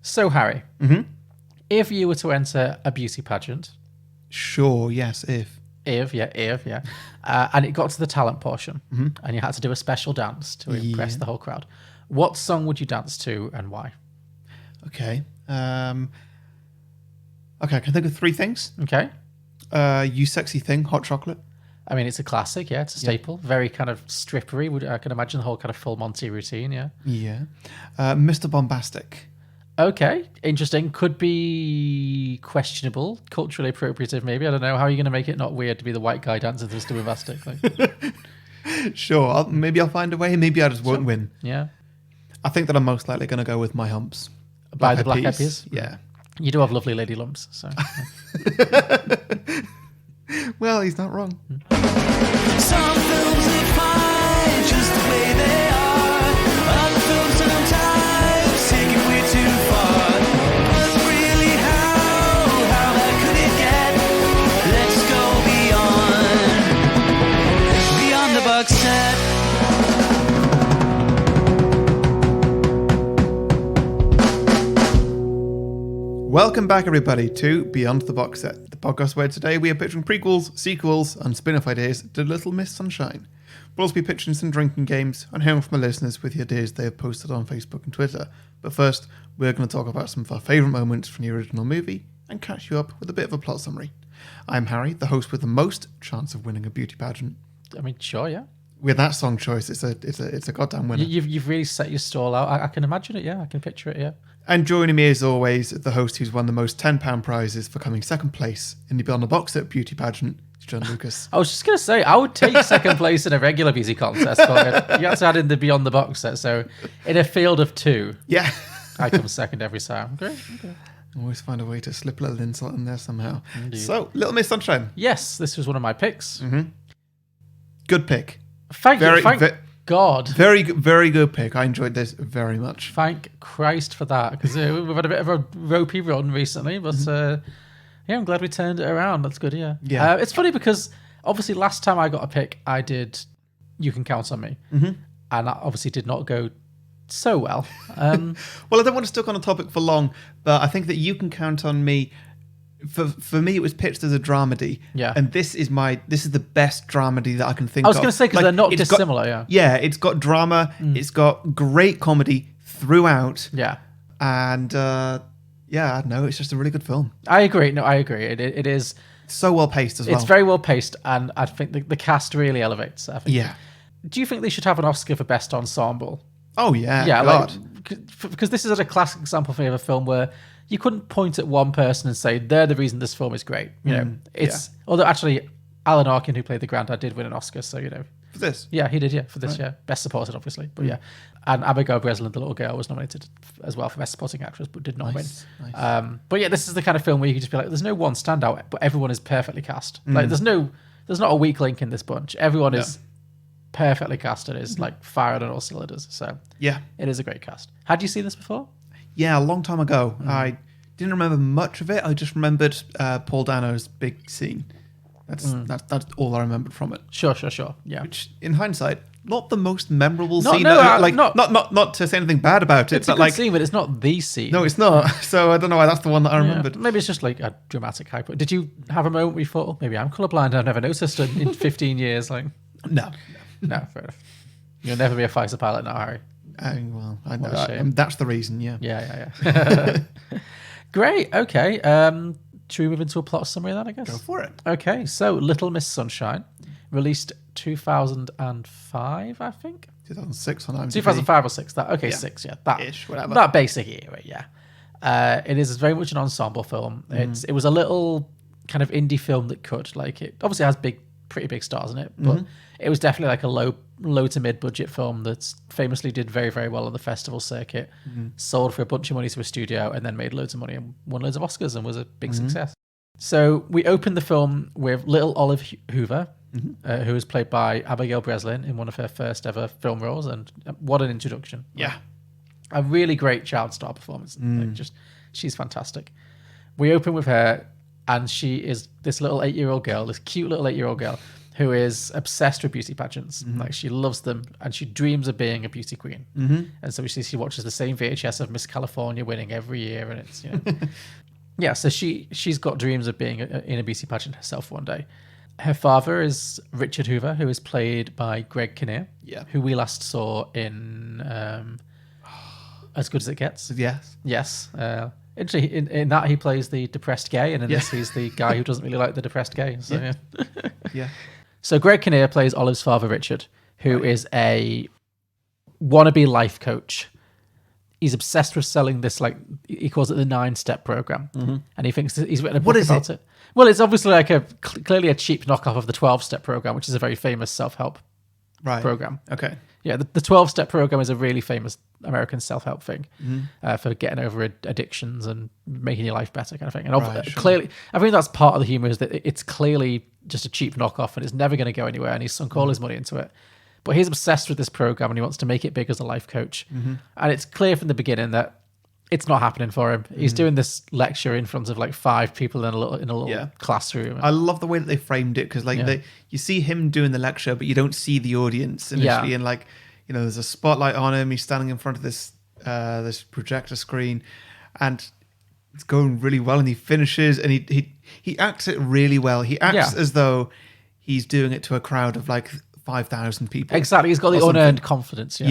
So, Harry, if you were to enter a beauty pageant... Sure, yes, if, yeah. And it got to the talent portion, and you had to do a special dance to impress the whole crowd. What song would you dance to and why? Okay. Okay, I can think of 3 things. Okay. You Sexy Thing, Hot Chocolate. I mean, it's a classic, yeah. It's a staple. Very kind of strippery. I can imagine the whole kind of full Monty routine, yeah. Yeah. Mr. Bombastic. Okay, interesting. Could be questionable, culturally appropriative maybe. I don't know. How are you going to make it not weird to be the white guy dancing to Mr. Bombastic? Like... Sure, maybe I'll find a way. Maybe I just won't win. Yeah. I think that I'm most likely going to go with My Humps. By the Black Eyed Peas? Yeah. You do have lovely lady lumps, so... Well, he's not wrong. Some films are fine just the way they are. Other films sometimes take it way too far. But really, how bad could it get? Let's go beyond the box set. Welcome back, everybody, to Beyond the Box Set, the podcast where today we are pitching prequels, sequels, and spin-off ideas to Little Miss Sunshine. We'll also be pitching some drinking games and hearing from our listeners with the ideas they have posted on Facebook and Twitter. But first, we're going to talk about some of our favourite moments from the original movie and catch you up with a bit of a plot summary. I'm Harry, the host with the most chance of winning a beauty pageant. I mean, sure, yeah. With that song choice, it's a goddamn winner. You've really set your stall out. I can imagine it, yeah. I can picture it, yeah. And joining me as always, the host who's won the most £10 prizes for coming second place in the Beyond the Box Set beauty pageant, is John Lucas. I was just going to say, I would take second place in a regular beauty contest. But you have to add in the Beyond the Box Set. So in a field of 2, Yeah. I come second every time. Great. Okay. Always find a way to slip a little insult in there somehow. Indeed. So, Little Miss Sunshine. Yes, this was one of my picks. Good pick. Thank God. Very good pick. I enjoyed this very much. Thank Christ for that, because we've had a bit of a ropey run recently, but yeah, I'm glad we turned it around. That's good, yeah. It's funny because obviously last time I got a pick, I did You Can Count on Me, and that obviously did not go so well. Well, I don't want to stuck on a topic for long, but I think that You Can Count on Me, for me, it was pitched as a dramedy. Yeah. And this is the best dramedy that I can think of. I was going to say, because they're not dissimilar, yeah. Yeah, it's got drama, it's got great comedy throughout. Yeah. And, I don't know, it's just a really good film. I agree. No, I agree. It is... So well paced as well. It's very well paced, and I think the cast really elevates it. I think. Yeah. Do you think they should have an Oscar for Best Ensemble? Oh, yeah. Yeah, God. because this is a classic example for me of a film where you couldn't point at one person and say they're the reason this film is great. You know, although actually Alan Arkin, who played the granddad, did win an Oscar. So you know, for this, yeah, he did. Yeah, for this, yeah, best supported, obviously, but yeah, and Abigail Breslin, the little girl, was nominated as well for best supporting actress, but did not win. Nice. But yeah, this is the kind of film where you can just be like, there's no one standout, but everyone is perfectly cast. Like, there's not a weak link in this bunch. Everyone is perfectly cast and is like firing on all cylinders. So yeah, it is a great cast. Had you seen this before? Yeah, a long time ago. I didn't remember much of it. I just remembered Paul Dano's big scene. That's all I remembered from it. Sure. Yeah. Which, in hindsight, not the most memorable No, scene. no, not to say anything bad about it. It's a good scene, but it's not the scene. No, it's not. So I don't know why that's the one that I remembered. Maybe it's just like a dramatic hype. Did you have a moment where you thought, oh, maybe I'm colourblind, I've never noticed it in 15 years? Like, No, fair enough. You'll never be a fighter pilot now, Harry. Well, I know. That's the reason, yeah. Yeah. Great, okay. Should we move into a plot summary then, I guess? Go for it. Okay, so Little Miss Sunshine, released 2005, I think? 2006 on IMDb. 2005 or 6, that. Okay, 6, yeah. That, ish, whatever. That basic era, yeah. It is very much an ensemble film. It was a little kind of indie film that could, like, it obviously has pretty big stars in it, but it was definitely like a low to mid budget film that famously did very, very well on the festival circuit, sold for a bunch of money to a studio, and then made loads of money and won loads of Oscars and was a big success. So we opened the film with little Olive Hoover, who was played by Abigail Breslin in one of her first ever film roles, and what an introduction. Yeah. A really great child star performance. Like, she's fantastic. We open with her, and she is this little 8-year-old girl, this cute little 8-year-old girl, who is obsessed with beauty pageants. Like she loves them, and she dreams of being a beauty queen. And so she watches the same VHS of Miss California winning every year, and it's yeah. So she's got dreams of being in a beauty pageant herself one day. Her father is Richard Hoover, who is played by Greg Kinnear, who we last saw in As Good as It Gets. Yes. In that he plays the depressed gay, and in this he's the guy who doesn't really like the depressed gay. So, So Greg Kinnear plays Olive's father, Richard, who is a wannabe life coach. He's obsessed with selling this, like he calls it the 9-step program, and he thinks he's written a book about it. Well, it's obviously like clearly a cheap knockoff of the 12-step program, which is a very famous self-help program. Okay. Yeah, the 12-step program is a really famous American self-help thing for getting over addictions and making your life better, kind of thing. And clearly, I think that's part of the humor is that it's clearly just a cheap knockoff and it's never going to go anywhere, and he's sunk all his money into it. But he's obsessed with this program and he wants to make it big as a life coach. And it's clear from the beginning that it's not happening for him. He's doing this lecture in front of like 5 people in a little classroom. I love the way that they framed it, because you see him doing the lecture, but you don't see the audience initially. And like, there's a spotlight on him. He's standing in front of this projector screen, and it's going really well. And he finishes, and he acts it really well. He acts as though he's doing it to a crowd of like 5,000 people. Exactly. He's got the unearned confidence.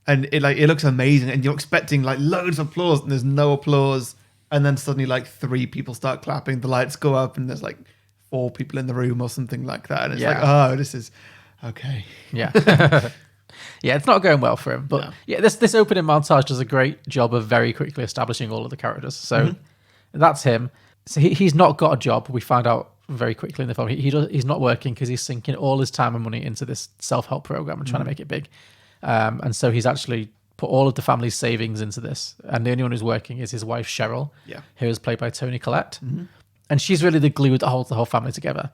And it looks amazing, and you're expecting like loads of applause, and there's no applause, and then suddenly like 3 people start clapping, the lights go up, and there's like 4 people in the room or something like that, and it's like, oh, this is okay. Yeah, it's not going well for him, but this opening montage does a great job of very quickly establishing all of the characters. So that's him. So he's not got a job. We find out very quickly in the film he's not working because he's sinking all his time and money into this self-help program and trying to make it big. And so he's actually put all of the family's savings into this. And the only one who's working is his wife, Cheryl, who is played by Toni Collette. And she's really the glue that holds the whole family together.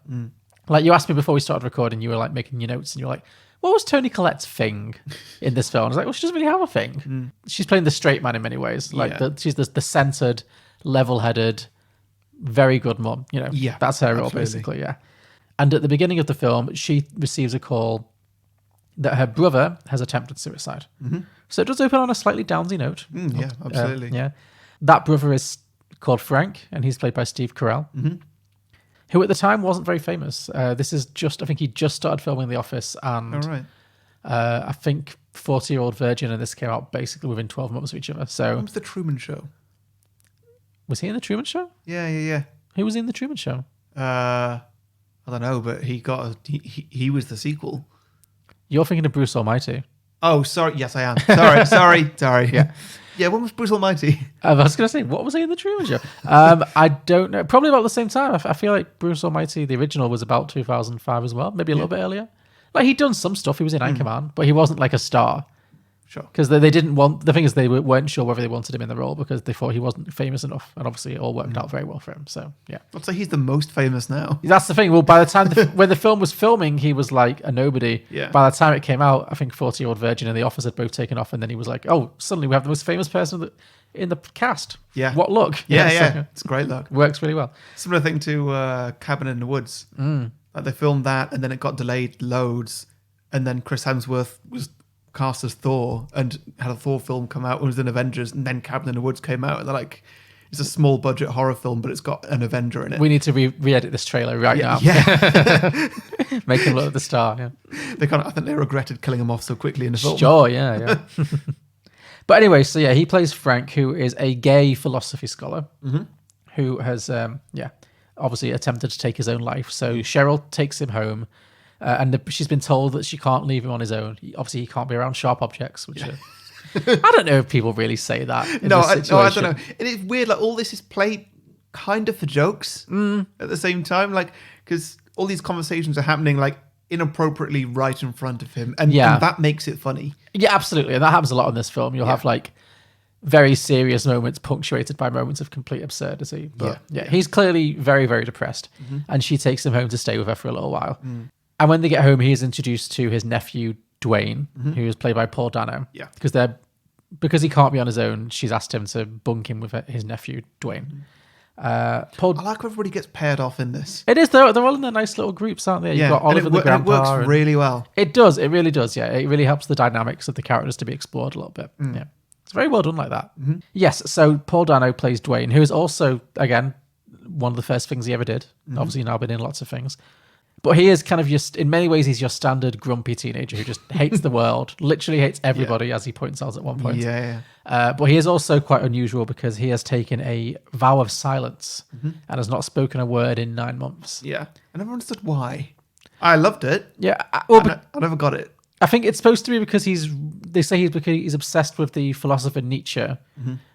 Like you asked me before we started recording, you were like making your notes and you were like, what was Toni Collette's thing in this film? I was like, well, she doesn't really have a thing. She's playing the straight man in many ways. Like she's the centered, level-headed, very good mom. That's her role, basically, And at the beginning of the film, she receives a call that her brother has attempted suicide. So it does open on a slightly downsy note. Absolutely. That brother is called Frank, and he's played by Steve Carrell, who at the time wasn't very famous. This is I think he just started filming The Office, and I think 40-Year-Old Virgin, and this came out basically within 12 months of each other. So what was The Truman Show? Was he in The Truman Show? Yeah. Who was in The Truman Show? I don't know, but he was the sequel. You're thinking of Bruce Almighty. Oh, sorry. Yes, I am. Sorry. Yeah, when was Bruce Almighty? I was going to say, what was he in The Truman Show? I don't know. Probably about the same time. I feel like Bruce Almighty, the original, was about 2005 as well. Maybe a little bit earlier. Like, he'd done some stuff. He was in Anchorman, but he wasn't like a star. Sure. Because they didn't want... The thing is, they weren't sure whether they wanted him in the role because they thought he wasn't famous enough. And obviously, it all worked out very well for him. So, yeah. I'd say he's the most famous now. That's the thing. Well, by the time... when the film was filming, he was like a nobody. Yeah. By the time it came out, I think 40-Year-Old Virgin and The Office had both taken off. And then he was like, oh, suddenly we have the most famous person in the cast. Yeah. What luck. Yeah. So, it's great luck. Works really well. Similar thing to Cabin in the Woods. Like they filmed that, and then it got delayed loads. And then Chris Hemsworth was cast as Thor and had a Thor film come out and was in Avengers, and then Cabin in the Woods came out, and they're like, it's a small budget horror film, but it's got an Avenger in it. We need to re-edit this trailer now. Yeah. Make him look like the star. Yeah. I think they regretted killing him off so quickly in the film. Sure, yeah. But anyway, so yeah, he plays Frank, who is a gay philosophy scholar who has, obviously attempted to take his own life. So Cheryl takes him home. And she's been told that she can't leave him on his own. Obviously, he can't be around sharp objects, which are, I don't know if people really say that. No, I don't know. And it's weird. Like all this is played kind of for jokes at the same time, like because all these conversations are happening like inappropriately right in front of him, and that makes it funny. Yeah, absolutely, and that happens a lot in this film. You'll have like very serious moments punctuated by moments of complete absurdity. But he's clearly very, very depressed, and she takes him home to stay with her for a little while. And when they get home, he is introduced to his nephew, Dwayne, who is played by Paul Dano. Yeah. Because he can't be on his own, she's asked him to bunk him with his nephew, Dwayne. Paul, I like how everybody gets paired off in this. it is. They're all in their nice little groups, aren't they? You've got Oliver the grandpa. And it works really well. It does. It really does. Yeah, it really helps the dynamics of the characters to be explored a little bit. Yeah, it's very well done like that. Yes. So Paul Dano plays Dwayne, who is also again one of the first things he ever did. Obviously now been in lots of things, but he is kind of just in many ways he's your standard grumpy teenager who just hates the world, literally hates everybody, as he points out at one point. Yeah. But he is also quite unusual because he has taken a vow of silence and has not spoken a word in 9 months. Yeah. I never understood why. I loved it. Yeah. Well, I never got it. I think it's supposed to be because they say he's obsessed with the philosopher Nietzsche.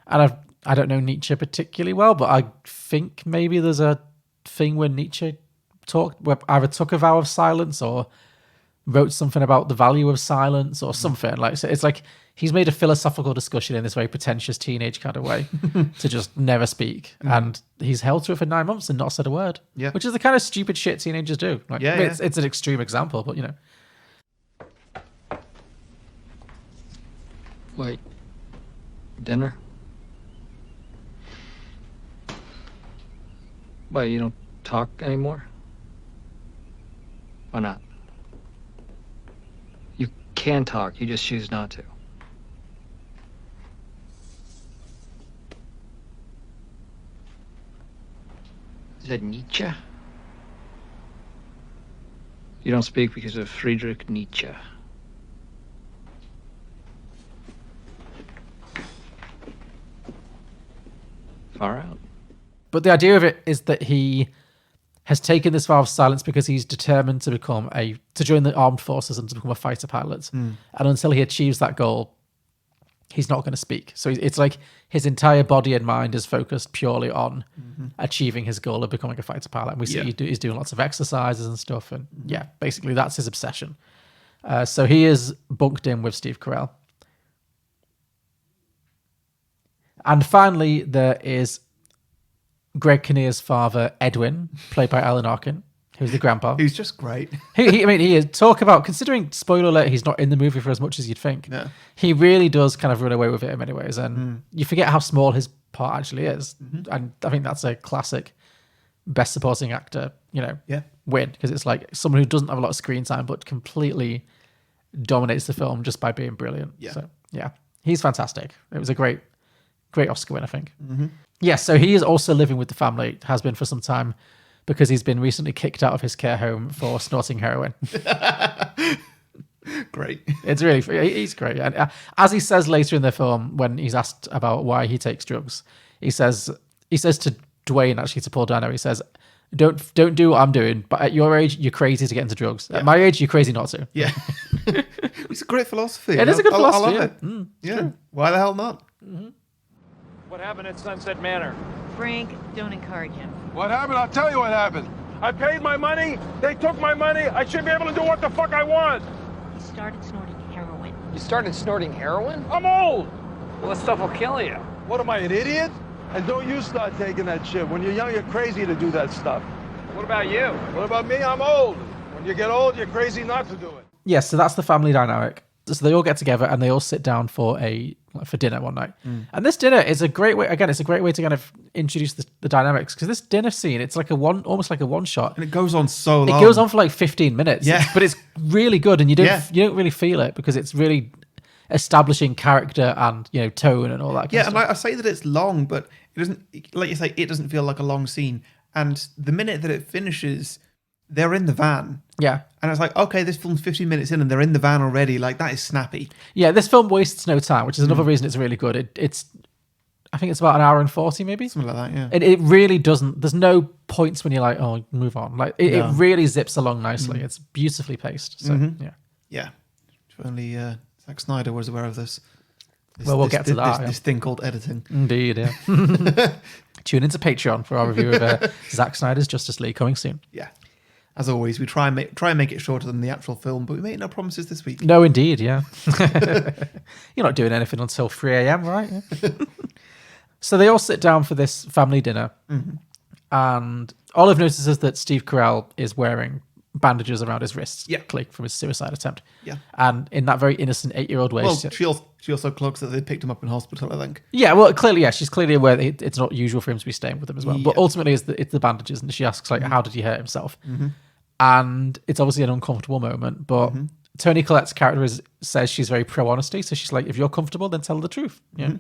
And I don't know Nietzsche particularly well, but I think maybe there's a thing where Nietzsche either took a vow of silence or wrote something about the value of silence or something. Like, so it's like he's made a philosophical discussion in this very pretentious teenage kind of way to just never speak. And he's held to it for 9 months and not said a word. Yeah. Which is the kind of stupid shit teenagers do. Like, I mean, it's an extreme example, but you know. Wait. Dinner? Why, you don't talk anymore? Why not? You can talk, you just choose not to. Is that Nietzsche? You don't speak because of Friedrich Nietzsche. Far out. But the idea of it is that he has taken this vow of silence because he's determined to join the armed forces and to become a fighter pilot. And until he achieves that goal, he's not going to speak. So it's like his entire body and mind is focused purely on achieving his goal of becoming a fighter pilot. And we see he's doing lots of exercises and stuff. And basically that's his obsession. So he is bunked in with Steve Carrell. And finally, there is Greg Kinnear's father, Edwin, played by Alan Arkin, who's the grandpa. He's just great. I mean, he is. Talk about, considering, spoiler alert, he's not in the movie for as much as you'd think. No. He really does kind of run away with it in many ways. And you forget how small his part actually is. And I think that's a classic best supporting actor, win. Because it's like someone who doesn't have a lot of screen time, but completely dominates the film just by being brilliant. Yeah. So, he's fantastic. It was a great Oscar win, I think. Yes, so he is also living with the family, has been for some time, because he's been recently kicked out of his care home for snorting heroin. Great. It's really, he's great. And as he says later in the film, when he's asked about why he takes drugs, he says to Dwayne, actually to Paul Dano, he says, don't do what I'm doing, but at your age, you're crazy to get into drugs. At my age, you're crazy not to. Yeah. It's a great philosophy. It is a good philosophy. I love it. Yeah. Why the hell not? What happened at Sunset Manor? Frank, don't encourage him. What happened? I'll tell you what happened. I paid my money. They took my money. I should be able to do what the fuck I want. He started snorting heroin. You started snorting heroin? I'm old. Well, that stuff will kill you. What am I, an idiot? And don't you start taking that shit. When you're young, you're crazy to do that stuff. What about you? What about me? I'm old. When you get old, you're crazy not to do it. Yes, so that's the family dynamic. So they all get together and they all sit down for dinner one night. And this dinner is a great way, again, it's a great way to kind of introduce the dynamics, because this dinner scene, it's like almost like a one shot. And it goes on so long. It goes on for like 15 minutes. Yeah. But it's really good, and you don't really feel it because it's really establishing character and, tone and all that kind of stuff. And I say that it's long, but it doesn't, like you say, it doesn't feel like a long scene. And the minute that it finishes, they're in the van. Yeah. And it's like, okay, this film's 15 minutes in and they're in the van already. Like, that is snappy. Yeah, this film wastes no time, which is another reason it's really good. I think it's about an hour and 40 maybe. Something like that, yeah. It really doesn't, there's no points when you're like, oh, move on. Like, it really zips along nicely. It's beautifully paced. So, Yeah. If only Zack Snyder was aware of this. We'll get to that. This thing called editing. Indeed, yeah. Tune into Patreon for our review of Zack Snyder's Justice League coming soon. Yeah. As always, we try and make it shorter than the actual film, but we make no promises this week. No, indeed, yeah. You're not doing anything until 3 a.m., right? Yeah. So they all sit down for this family dinner, and Olive notices that Steve Carell is wearing bandages around his wrists, Yeah. from his suicide attempt. Yeah. And in that very innocent 8-year-old way, Well, She also cloaks that they picked him up in hospital, I think. Yeah, well, clearly, she's clearly aware that it's not usual for him to be staying with them as well. But ultimately, it's the bandages, and she asks, like, how did he hurt himself? And it's obviously an uncomfortable moment, but Toni Collette's character says she's very pro-honesty, so she's like, if you're comfortable, then tell the truth. Yeah.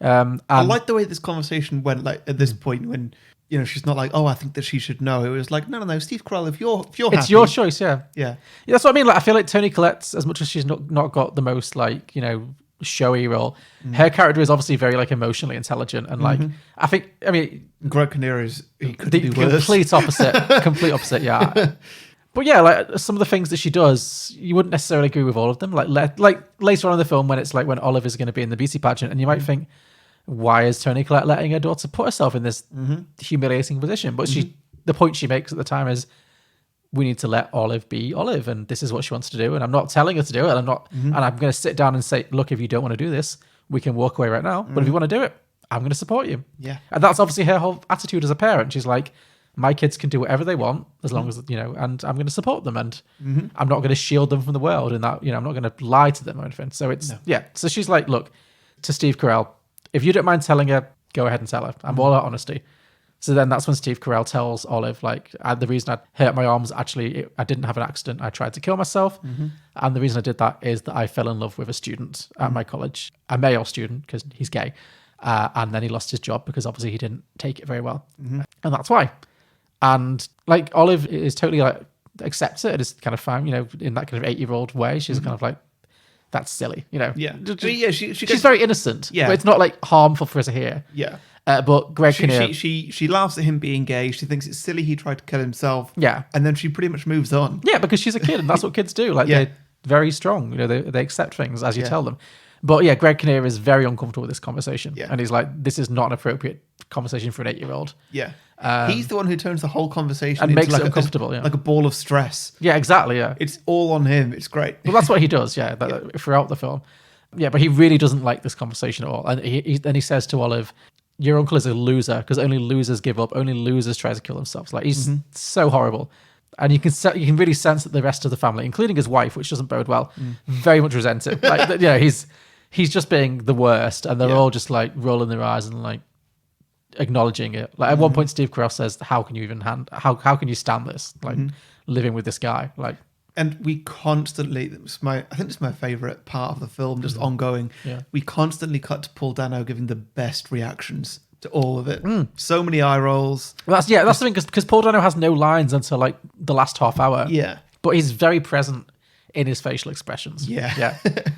I like the way this conversation went, like, at this point when, you know, she's not like, oh, I think that she should know. It was like, no, Steve Carrell, if you're happy. It's your choice, yeah. Yeah. That's what I mean. Like, I feel like Toni Collette's, as much as she's not got the most, like, you know, showy role, her character is obviously very, like, emotionally intelligent, and like, I mean, Greg Kinnear is the worse. complete opposite, yeah. But yeah, like, some of the things that she does, you wouldn't necessarily agree with all of them. Like later on in the film, when it's like when Olive is going to be in the beauty pageant, and you might think, why is Toni Collette letting her daughter put herself in this humiliating position? But the point she makes at the time is, we need to let Olive be Olive, and this is what she wants to do, and I'm not telling her to do it, and and I'm going to sit down and say, look, if you don't want to do this, we can walk away right now, but if you want to do it, I'm going to support you. Yeah. And that's obviously her whole attitude as a parent. She's like, my kids can do whatever they want as long as, you know, and I'm going to support them, and I'm not going to shield them from the world, and that, you know, I'm not going to lie to them or anything. So it's, so she's like, look, to Steve Carell, if you don't mind telling her, go ahead and tell her. I'm all out honesty. So then that's when Steve Carell tells Olive, like, the reason I hurt my arms, actually, I didn't have an accident. I tried to kill myself. And the reason I did that is that I fell in love with a student at my college, a male student, because he's gay. And then he lost his job because obviously he didn't take it very well. And that's why. And like, Olive is totally like, accepts it. It's kind of fine, you know, in that kind of 8-year-old way. She's kind of like, that's silly, you know. Yeah. She's very innocent. Yeah. But it's not like harmful for her to hear. Yeah. But Greg Kinnear... She laughs at him being gay. She thinks it's silly he tried to kill himself. Yeah. And then she pretty much moves on. Yeah, because she's a kid, and that's what kids do. Like, they're very strong. You know, they accept things as you tell them. But yeah, Greg Kinnear is very uncomfortable with this conversation. Yeah. And he's like, this is not an appropriate conversation for an 8-year-old. Yeah. He's the one who turns the whole conversation and into makes like it uncomfortable. like a ball of stress. Yeah, exactly. Yeah. It's all on him. It's great. Well, that's what he does, throughout the film. Yeah, but he really doesn't like this conversation at all. And he says to Olive, your uncle is a loser because only losers give up. Only losers try to kill themselves. Like, he's so horrible. And you can really sense that the rest of the family, including his wife, which doesn't bode well, very much resent it. Like, you know, he's just being the worst, and they're all just like rolling their eyes and like acknowledging it. Like, at one point, Steve Carell says, "How can you even how can you stand this? Like, living with this guy?" Like, and we constantly, I think it's my favorite part of the film, just ongoing. Yeah. We constantly cut to Paul Dano giving the best reactions to all of it. So many eye rolls. Well, that's the thing, because Paul Dano has no lines until like the last half hour. Yeah. But he's very present in his facial expressions. Yeah.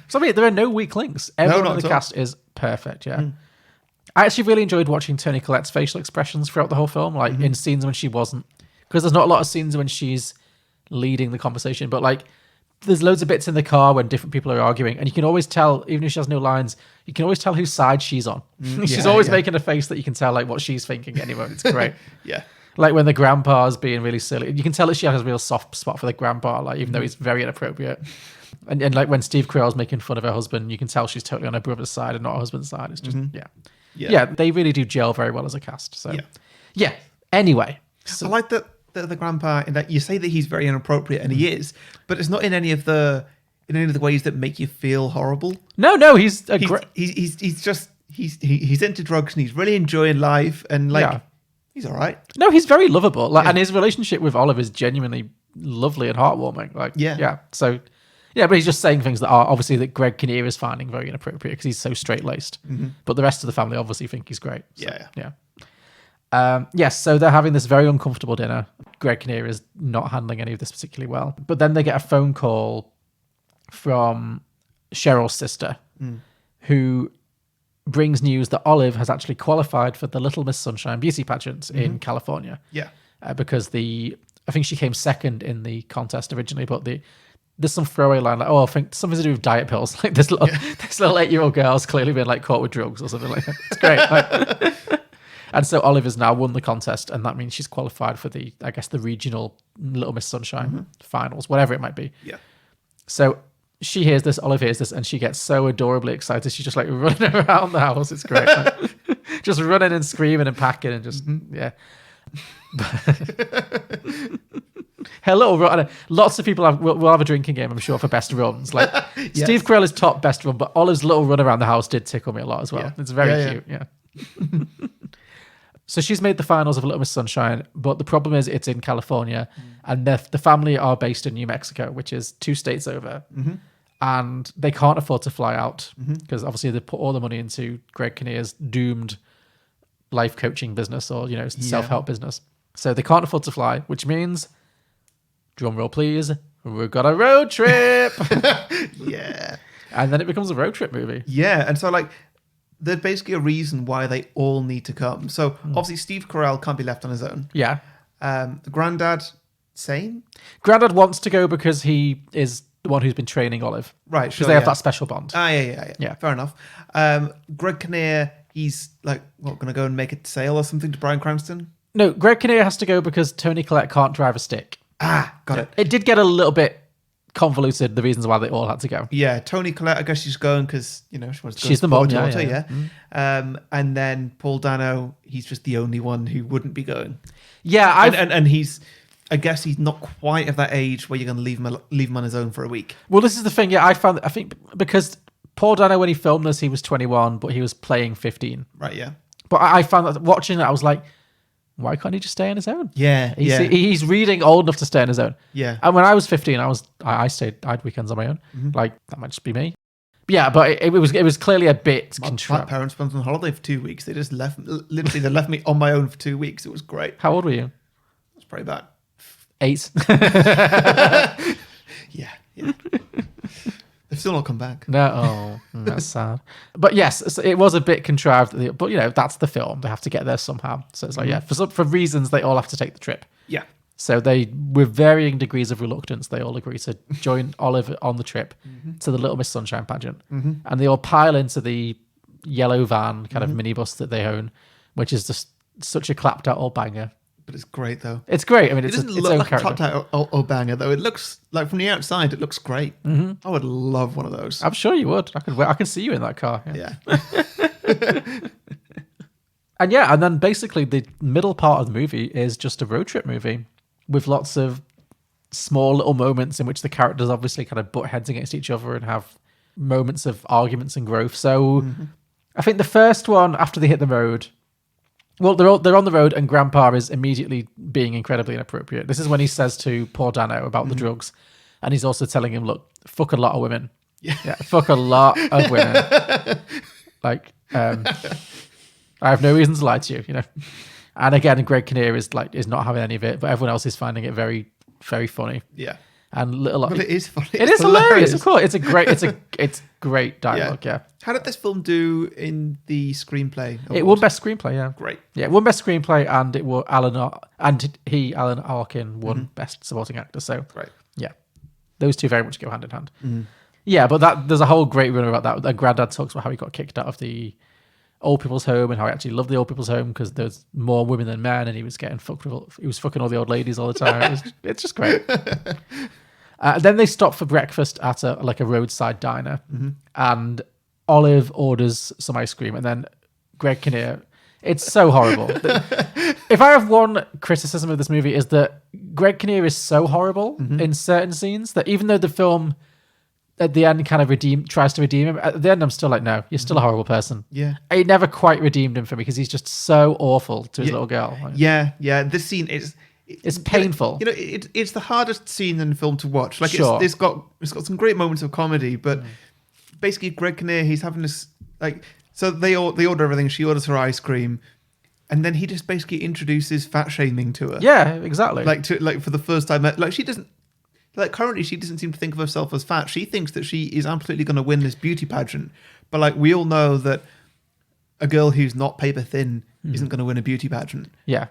So I mean, there are no weak links. Everyone in the cast is perfect. Yeah. I actually really enjoyed watching Toni Collette's facial expressions throughout the whole film, like in scenes when she wasn't, because there's not a lot of scenes when she's leading the conversation, but like there's loads of bits in the car when different people are arguing, and you can always tell, even if she has no lines, you can always tell whose side she's on. She's always making a face that you can tell like what she's thinking anyway. It's great. Yeah. Like when the grandpa's being really silly, you can tell that she has a real soft spot for the grandpa, like even though he's very inappropriate. And like when Steve Carell's making fun of her husband, you can tell she's totally on her brother's side and not her husband's side. It's just yeah, they really do gel very well as a cast. So yeah. Anyway, I like that the grandpa, in that you say that he's very inappropriate, and he is, but it's not in any of the ways that make you feel horrible. No, he's into drugs and he's really enjoying life, and like he's all right. No, he's very lovable. Like, and his relationship with Olive is genuinely lovely and heartwarming. Like, So, but he's just saying things that are obviously that Greg Kinnear is finding very inappropriate because he's so straight-laced. But the rest of the family obviously think he's great. So, so they're having this very uncomfortable dinner. Greg Kinnear is not handling any of this particularly well. But then they get a phone call from Cheryl's sister, who brings news that Olive has actually qualified for the Little Miss Sunshine beauty pageant in California. Yeah. Because I think she came second in the contest originally, but there's some throwaway line like, I think something to do with diet pills. Like this little 8-year-old girl's clearly been like caught with drugs or something like that. It's great. Like, and so Olive has now won the contest, and that means she's qualified for the regional Little Miss Sunshine finals, whatever it might be. Yeah. So she hears this, Olive hears this, and she gets so adorably excited. She's just like running around the house. It's great. Like, just running and screaming and packing and just, Her little run. Lots of people will have a drinking game, I'm sure, for best runs. Like Steve Carrell is top best run, but Olive's little run around the house did tickle me a lot as well. Yeah. It's very cute. Yeah. So she's made the finals of Little Miss Sunshine, but the problem is it's in California, and the family are based in New Mexico, which is 2 states over, and they can't afford to fly out because obviously they put all the money into Greg Kinnear's doomed life coaching business or self-help business, so they can't afford to fly, which means, drum roll please, we've got a road trip. Yeah. And then it becomes a road trip movie. Yeah, and so like there's basically a reason why they all need to come. So obviously Steve Carell can't be left on his own. Yeah. The granddad, same? Granddad wants to go because he is the one who's been training Olive. Right, Because they have that special bond. Yeah. Fair enough. Greg Kinnear, he's like, going to go and make a sale or something to Bryan Cranston? No, Greg Kinnear has to go because Toni Collette can't drive a stick. Got it. It did get a little bit convoluted, the reasons why they all had to go. Yeah, Toni Collette, I guess she's going because, she wants to go She's the mom, daughter, yeah. And then Paul Dano, he's just the only one who wouldn't be going. Yeah, and he's, I guess he's not quite of that age where you're going to leave him on his own for a week. Well, this is the thing. Yeah, I think because Paul Dano, when he filmed this, he was 21, but he was playing 15. Right, yeah. But I found that watching it, I was like, why can't he just stay on his own? Yeah, He's reading old enough to stay on his own. Yeah. And when I was 15, I had weekends on my own. Like, that might just be me. But yeah, but it was clearly a bit My contrived. parents went on holiday for 2 weeks. They just left me on my own for 2 weeks. It was great. How old were you? It's pretty bad. 8. Yeah. They've still not come back. No, that's sad. But yes, it was a bit contrived. But that's the film. They have to get there somehow. So it's like, for reasons, they all have to take the trip. Yeah. So they, with varying degrees of reluctance, they all agree to join Olive on the trip to the Little Miss Sunshine pageant. And they all pile into the yellow van kind of minibus that they own, which is just such a clapped out old banger. But it's great, though. It's great. I mean, It it's doesn't its look own like a character. clapped out old banger, though. It looks like from the outside, it looks great. I would love one of those. I'm sure you would. I can see you in that car. Yeah. And then basically the middle part of the movie is just a road trip movie with lots of small little moments in which the characters obviously kind of butt heads against each other and have moments of arguments and growth. So I think the first one, after they hit the road, well, they're on the road and Grandpa is immediately being incredibly inappropriate. This is when he says to Paul Dano about the drugs, and he's also telling him, look, fuck a lot of women. Yeah, fuck a lot of women. Like, I have no reason to lie to you, And again, Greg Kinnear is not having any of it, but everyone else is finding it very, very funny. Yeah. And But it is funny. It is hilarious, of course. It's great dialogue, yeah. How did this film do in the screenplay? It won best screenplay, yeah. Great. Yeah, it won best screenplay, and it won Alan Arkin won best supporting actor. So Right. yeah, those two very much go hand in hand. Yeah, but there's a whole great run about that. And Granddad talks about how he got kicked out of the old people's home and how he actually loved the old people's home because there's more women than men, and he was getting he was fucking all the old ladies all the time. It's just great. Then they stop for breakfast at a roadside diner, and Olive orders some ice cream, and then Greg Kinnear. It's so horrible. If I have one criticism of this movie, is that Greg Kinnear is so horrible in certain scenes that even though the film at the end kind of tries to redeem him, at the end I'm still like, no, you're still a horrible person. Yeah. It never quite redeemed him for me because he's just so awful to his little girl. Yeah. This scene is... It's painful. It's the hardest scene in the film to watch. Like, Sure. it's got some great moments of comedy, but basically Greg Kinnear, he's having this so they order everything. She orders her ice cream, and then he just basically introduces fat shaming to her. Yeah, exactly. For the first time, she doesn't. Currently, she doesn't seem to think of herself as fat. She thinks that she is absolutely going to win this beauty pageant. But we all know that a girl who's not paper thin isn't going to win a beauty pageant. Yeah.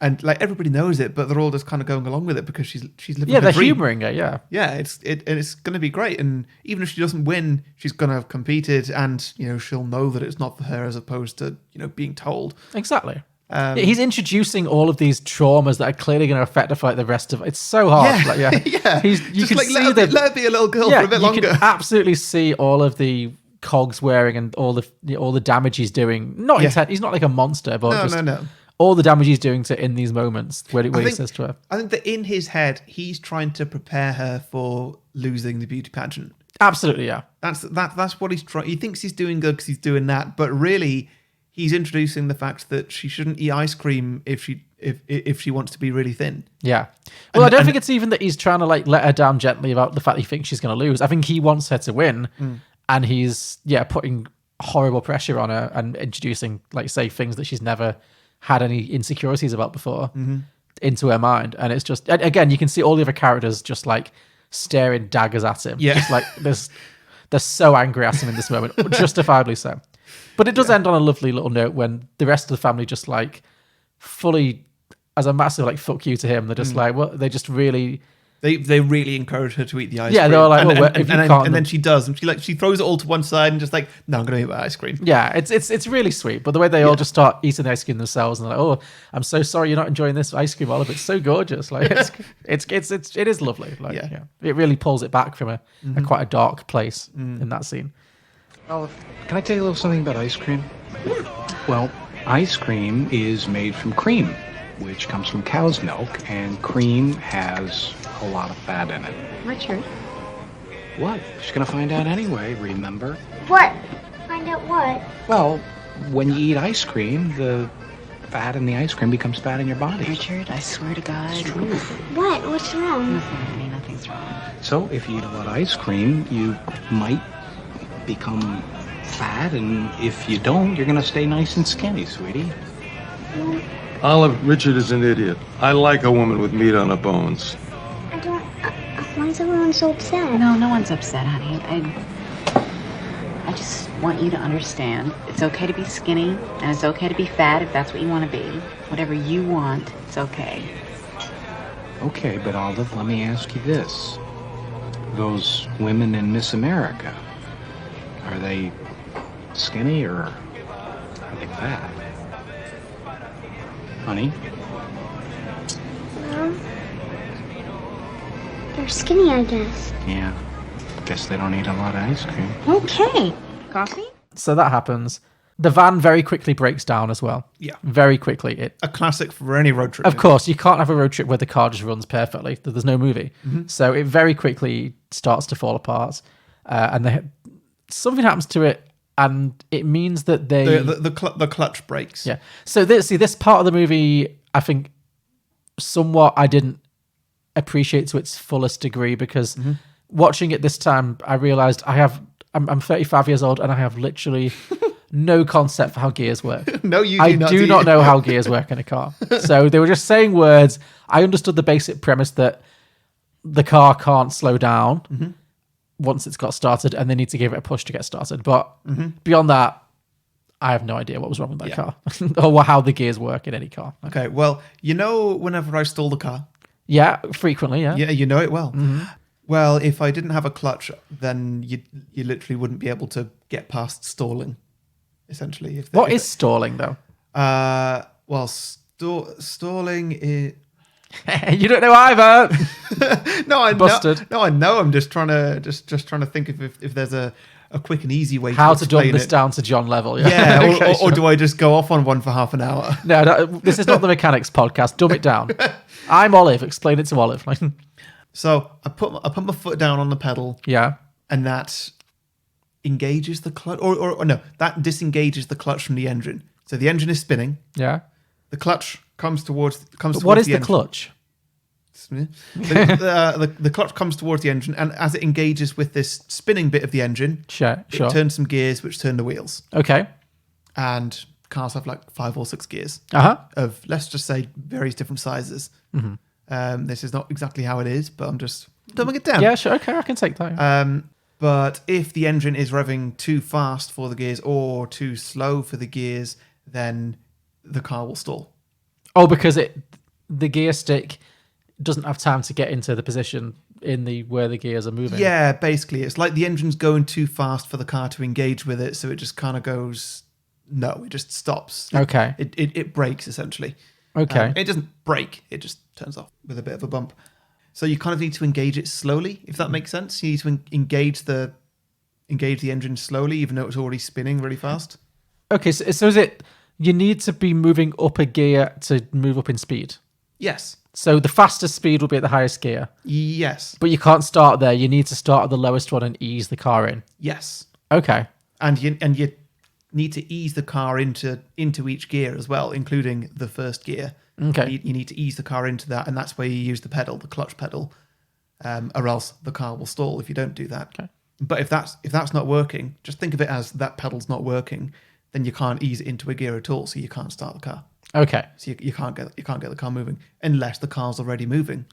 And everybody knows it, but they're all just kind of going along with it because she's living. Yeah, her they're dream. humouring it. Yeah. Yeah, it's going to be great. And even if she doesn't win, she's going to have competed, and she'll know that it's not for her, as opposed to being told. Exactly. He's introducing all of these traumas that are clearly going to affect her for the rest of it. It's so hard. Yeah. You can see let her be a little girl for a bit longer. You can absolutely see all of the cogs wearing and all the damage he's doing. Not intent. He's not like a monster, but No. all the damage he's doing to in these moments where he says to her. I think that in his head, he's trying to prepare her for losing the beauty pageant. Absolutely, yeah. That's what he's trying. He thinks he's doing good because he's doing that, but really, he's introducing the fact that she shouldn't eat ice cream if she wants to be really thin. Yeah. Well, I don't think it's even that he's trying to like let her down gently about the fact he thinks she's going to lose. I think he wants her to win, and he's putting horrible pressure on her and introducing, like, say, things that she's never had any insecurities about before into her mind. And it's just, again, you can see all the other characters just like staring daggers at him. Yeah. Just like they're so angry at him in this moment, justifiably so. But it does end on a lovely little note when the rest of the family just like fully, as a massive like fuck you to him, they're just like, well, they just really... They really encourage her to eat the ice cream. Yeah, they're like, and then she does, and she throws it all to one side and just like, no, I'm going to eat my ice cream. Yeah, it's really sweet. But the way they all just start eating the ice cream themselves, and they're like, oh, I'm so sorry you're not enjoying this ice cream, Olive. It's so gorgeous. Like it is lovely. Like it really pulls it back from a quite a dark place in that scene. Olive, can I tell you a little something about ice cream? Well, ice cream is made from cream, which comes from cow's milk, and cream has a lot of fat in it. Richard. What? She's gonna find out anyway, remember? What? Find out what? Well, when you eat ice cream, the fat in the ice cream becomes fat in your body. Richard, I swear to God. It's true. What? What's wrong? Nothing, honey, nothing's wrong. So, if you eat a lot of ice cream, you might become fat, and if you don't, you're gonna stay nice and skinny, sweetie. Olive, Richard is an idiot. I like a woman with meat on her bones. I don't... why is everyone so upset? No one's upset, honey. I just want you to understand it's okay to be skinny, and it's okay to be fat if that's what you want to be. Whatever you want, it's okay. Okay, but Olive, let me ask you this. Those women in Miss America, are they skinny or are they fat? Honey? Well, they're skinny, I guess. Yeah. Guess they don't eat a lot of ice cream. Okay. Coffee? So that happens. The van very quickly breaks down as well. Yeah. Very quickly. A classic for any road trip. Of course, you can't have a road trip where the car just runs perfectly. There's no movie. So it very quickly starts to fall apart. And something happens to it, and it means that they... The clutch breaks. Yeah. So this part of the movie, I think, somewhat I didn't appreciate to its fullest degree, because watching it this time, I realized I'm 35 years old and I have literally no concept for how gears work. No, you do I not. do not know how gears work in a car. So they were just saying words. I understood the basic premise that the car can't slow down once it's got started, and they need to give it a push to get started. But beyond that, I have no idea what was wrong with that car or how the gears work in any car. Okay, well, whenever I stole the car... Yeah, frequently, yeah. Yeah, you know it well. Well, if I didn't have a clutch, then you literally wouldn't be able to get past stalling, essentially. What is stalling, though? Well, stalling is... You don't know either. No, I Busted. No, I know. I'm just trying to think if there's a quick and easy way How to to dumb explain this it. down to John level. Yeah, Okay, or sure. do I just go off on one for half an hour? No, this is not the mechanics podcast. Dumb it down. I'm Olive. Explain it to Olive. So I put my foot down on the pedal. Yeah. And that engages the clutch, or no, that disengages the clutch from the engine. So the engine is spinning. Yeah. The clutch comes towards What is the engine. clutch? The clutch comes towards the engine, and as it engages with this spinning bit of the engine, Sure. it turns some gears which turn the wheels. Okay. And cars have like 5 or 6 gears of, let's just say, various different sizes. This is not exactly how it is, but I'm just dumbing it down. Yeah, sure. Okay, I can take that. But if the engine is revving too fast for the gears or too slow for the gears, then the car will stall. Oh, because the gear stick doesn't have time to get into the position where the gears are moving. Yeah, basically. It's like the engine's going too fast for the car to engage with it, so it just kind of goes... No, it just stops. Okay. It breaks, essentially. Okay. It doesn't break. It just turns off with a bit of a bump. So you kind of need to engage it slowly, if that makes sense. You need to engage the engine slowly, even though it's already spinning really fast. Okay, so is it you need to be moving up a gear to move up in speed. Yes. So the fastest speed will be at the highest gear. Yes. But you can't start there. You need to start at the lowest one and ease the car in. Yes. Okay. And you need to ease the car into each gear as well, including the first gear. Okay. You need to ease the car into that, and that's where you use the pedal, the clutch pedal, or else the car will stall if you don't do that. Okay. But if that's not working, just think of it as that pedal's not working, then you can't ease it into a gear at all, so you can't start the car. Okay. So you can't get the car moving unless the car's already moving.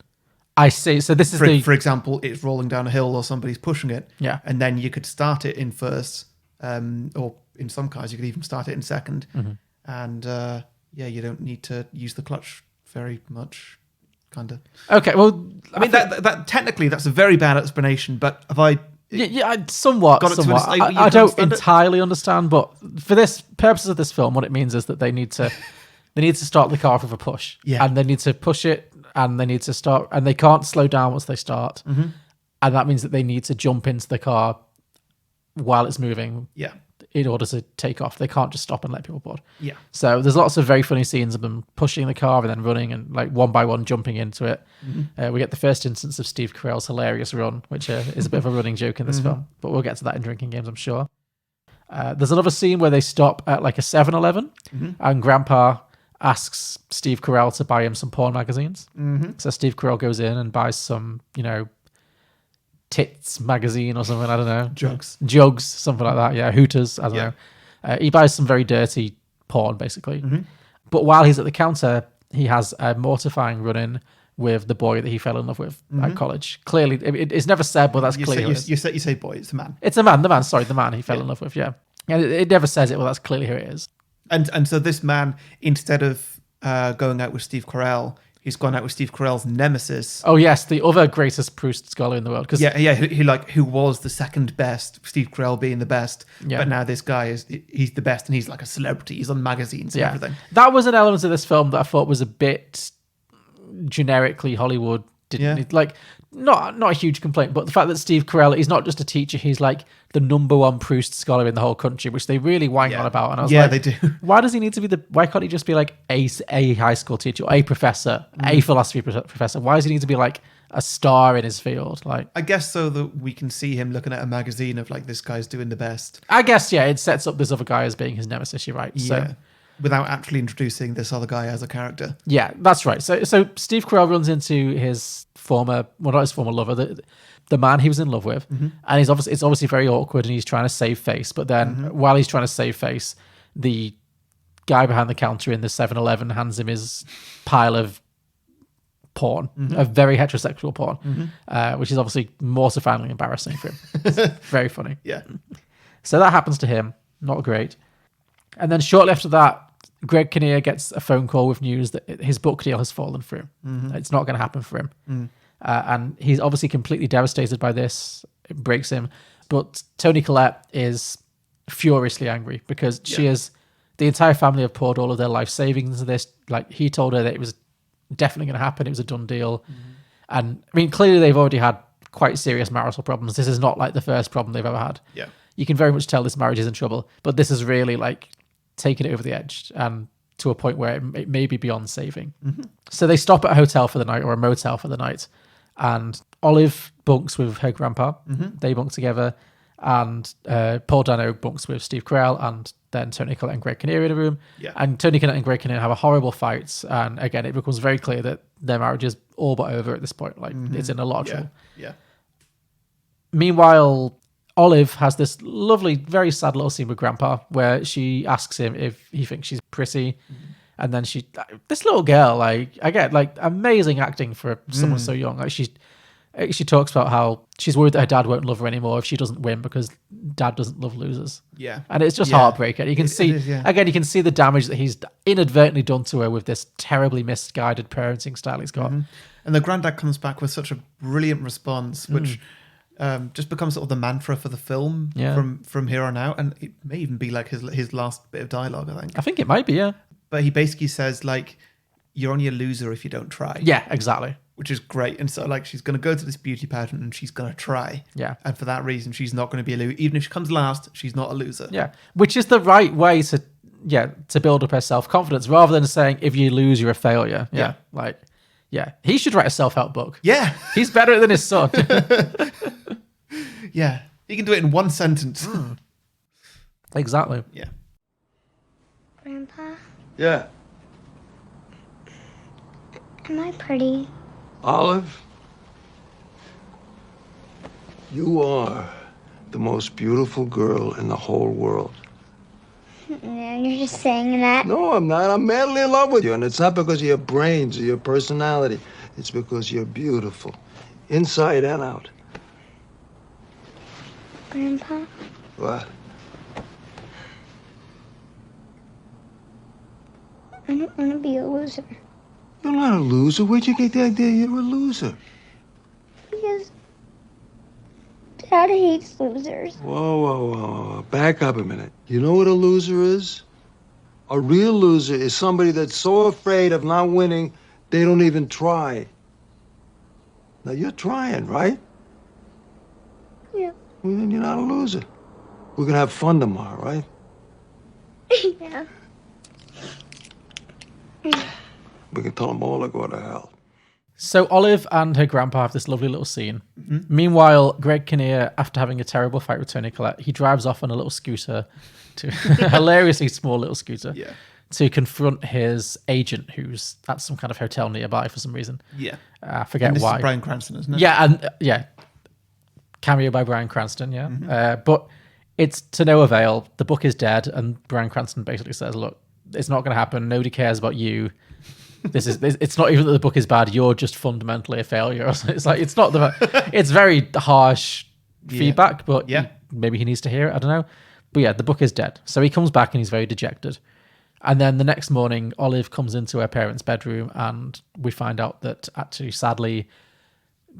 I see. So this is For example, it's rolling down a hill or somebody's pushing it. Yeah. And then you could start it in first, or in some cars you could even start it in second. Mm-hmm. And you don't need to use the clutch very much, kind of. Okay. Well, I mean, that technically that's a very bad explanation, but have I? Somewhat. Got it to Somewhat. understand- you I can don't understand it? entirely understand, but for this purposes of this film, what it means is that they need to start the car off with a push, Yeah. and they need to push it, and they need to start, and they can't slow down once they start, Mm-hmm. and that means that they need to jump into the car while it's moving. Yeah. In order to take off, they can't just stop and let people board. Yeah. So there's lots of very funny scenes of them pushing the car and then running and like one by one jumping into it. Mm-hmm. We get the first instance of Steve Carell's hilarious run, which is a bit of a running joke in this film, but we'll get to that in Drinking Games, I'm sure. There's another scene where they stop at like a 7-Eleven and Grandpa asks Steve Carell to buy him some porn magazines. So Steve Carell goes in and buys some, Tits magazine or something, I don't know. Jugs, something like that. Yeah, Hooters, I don't know. He buys some very dirty porn, basically. But while he's at the counter, he has a mortifying run-in with the boy that he fell in love with at college. Clearly, it's never said, but that's clear. You say boy, it's a man. It's a man, the man he fell in love with, yeah. And it never says it, well, that's clearly who it is. And so this man, instead of going out with Steve Carell, he's gone out with Steve Carell's nemesis. Oh yes, the other greatest Proust scholar in the world. Who was the second best, Steve Carell being the best. Yeah. But now this guy he's the best, and he's like a celebrity. He's on magazines and everything. That was an element of this film that I thought was a bit generically Hollywood. Not a huge complaint, but the fact that Steve Carell, he's not just a teacher, he's like the number one Proust scholar in the whole country, which they really whine on about. And I was like, they do. Why does he need to be why can't he just be like a high school teacher, or a professor, a philosophy professor? Why does he need to be like a star in his field? Like, I guess so that we can see him looking at a magazine of like, this guy's doing the best. I guess, yeah, it sets up this other guy as being his nemesis, you're right. Yeah. So, without actually introducing this other guy as a character. yeah, that's right. So Steve Carell runs into his not his former lover, the man he was in love with, and it's obviously very awkward, and he's trying to save face. But then while he's trying to save face, the guy behind the counter in the 7-Eleven hands him his pile of porn, of very heterosexual porn, which is obviously mortifyingly embarrassing for him. It's very funny. Yeah. So that happens to him. Not great. And then shortly after that, Greg Kinnear gets a phone call with news that his book deal has fallen through. It's not going to happen for him. And he's obviously completely devastated by this. It breaks him. But Toni Collette is furiously angry because the entire family have poured all of their life savings into this. Like, he told her that it was definitely going to happen. It was a done deal. And I mean, clearly they've already had quite serious marital problems. This is not like the first problem they've ever had. Yeah. You can very much tell this marriage is in trouble, but this is really like taking it over the edge and to a point where it may be beyond saving. So they stop at a hotel for the night, or a motel for the night, and Olive bunks with her grandpa. They bunk together, and Paul Dano bunks with Steve Carell, and then Toni Collette and Greg Kinnear in a room. Yeah. And Toni Collette and Greg Kinnear have a horrible fight, and again, it becomes very clear that their marriage is all but over at this point. Like, it's in a lot of trouble. Yeah. Meanwhile, Olive has this lovely, very sad little scene with Grandpa where she asks him if he thinks she's pretty. And then this little girl, like, I get like amazing acting for someone so young. Like, she talks about how she's worried that her dad won't love her anymore if she doesn't win because dad doesn't love losers. Yeah. And it's just heartbreaking. You can again, you can see the damage that he's inadvertently done to her with this terribly misguided parenting style he's got. And the granddad comes back with such a brilliant response, which just becomes sort of the mantra for the film from here on out. And it may even be like his last bit of dialogue, I think. I think it might be, yeah. But he basically says, like, you're only a loser if you don't try. Yeah, exactly. Which is great. And so, like, she's going to go to this beauty pageant and she's going to try. Yeah. And for that reason, she's not going to be a loser. Even if she comes last, she's not a loser. Yeah. Which is the right way to to build up her self-confidence rather than saying, if you lose, you're a failure. Yeah. Like, yeah. He should write a self-help book. Yeah. He's better than his son. Yeah. He can do it in one sentence. Exactly. Yeah. Grandpa, Yeah. am I pretty? Olive, you are the most beautiful girl in the whole world. Yeah, you're just saying that. No, I'm not. I'm madly in love with you. And it's not because of your brains or your personality. It's because you're beautiful, inside and out. Grandpa, What? I don't want to be a loser. You're not a loser. Where'd you get the idea you're a loser? Because Dad hates losers. Whoa. Back up a minute. You know what a loser is? A real loser is somebody that's so afraid of not winning, they don't even try. Now, you're trying, right? Yeah. Well, then you're not a loser. We're gonna have fun tomorrow, right? Yeah. We can tell them all to go to hell. So Olive and her grandpa have this lovely little scene. Meanwhile, Greg Kinnear, after having a terrible fight with Toni Collette, he drives off on a little scooter, to a hilariously small little scooter, to confront his agent, who's at some kind of hotel nearby for some reason. Yeah. I forget And this why. is Bryan Cranston, isn't it? Yeah, and cameo by Bryan Cranston. Yeah, but it's to no avail. The book is dead, and Bryan Cranston basically says, "Look, it's not going to happen. Nobody cares about you. It's not even that the book is bad. You're just fundamentally a failure." It's like it's very harsh feedback, but maybe he needs to hear it. I don't know. But yeah, the book is dead. So he comes back and he's very dejected. And then the next morning, Olive comes into her parents' bedroom, and we find out that actually, sadly,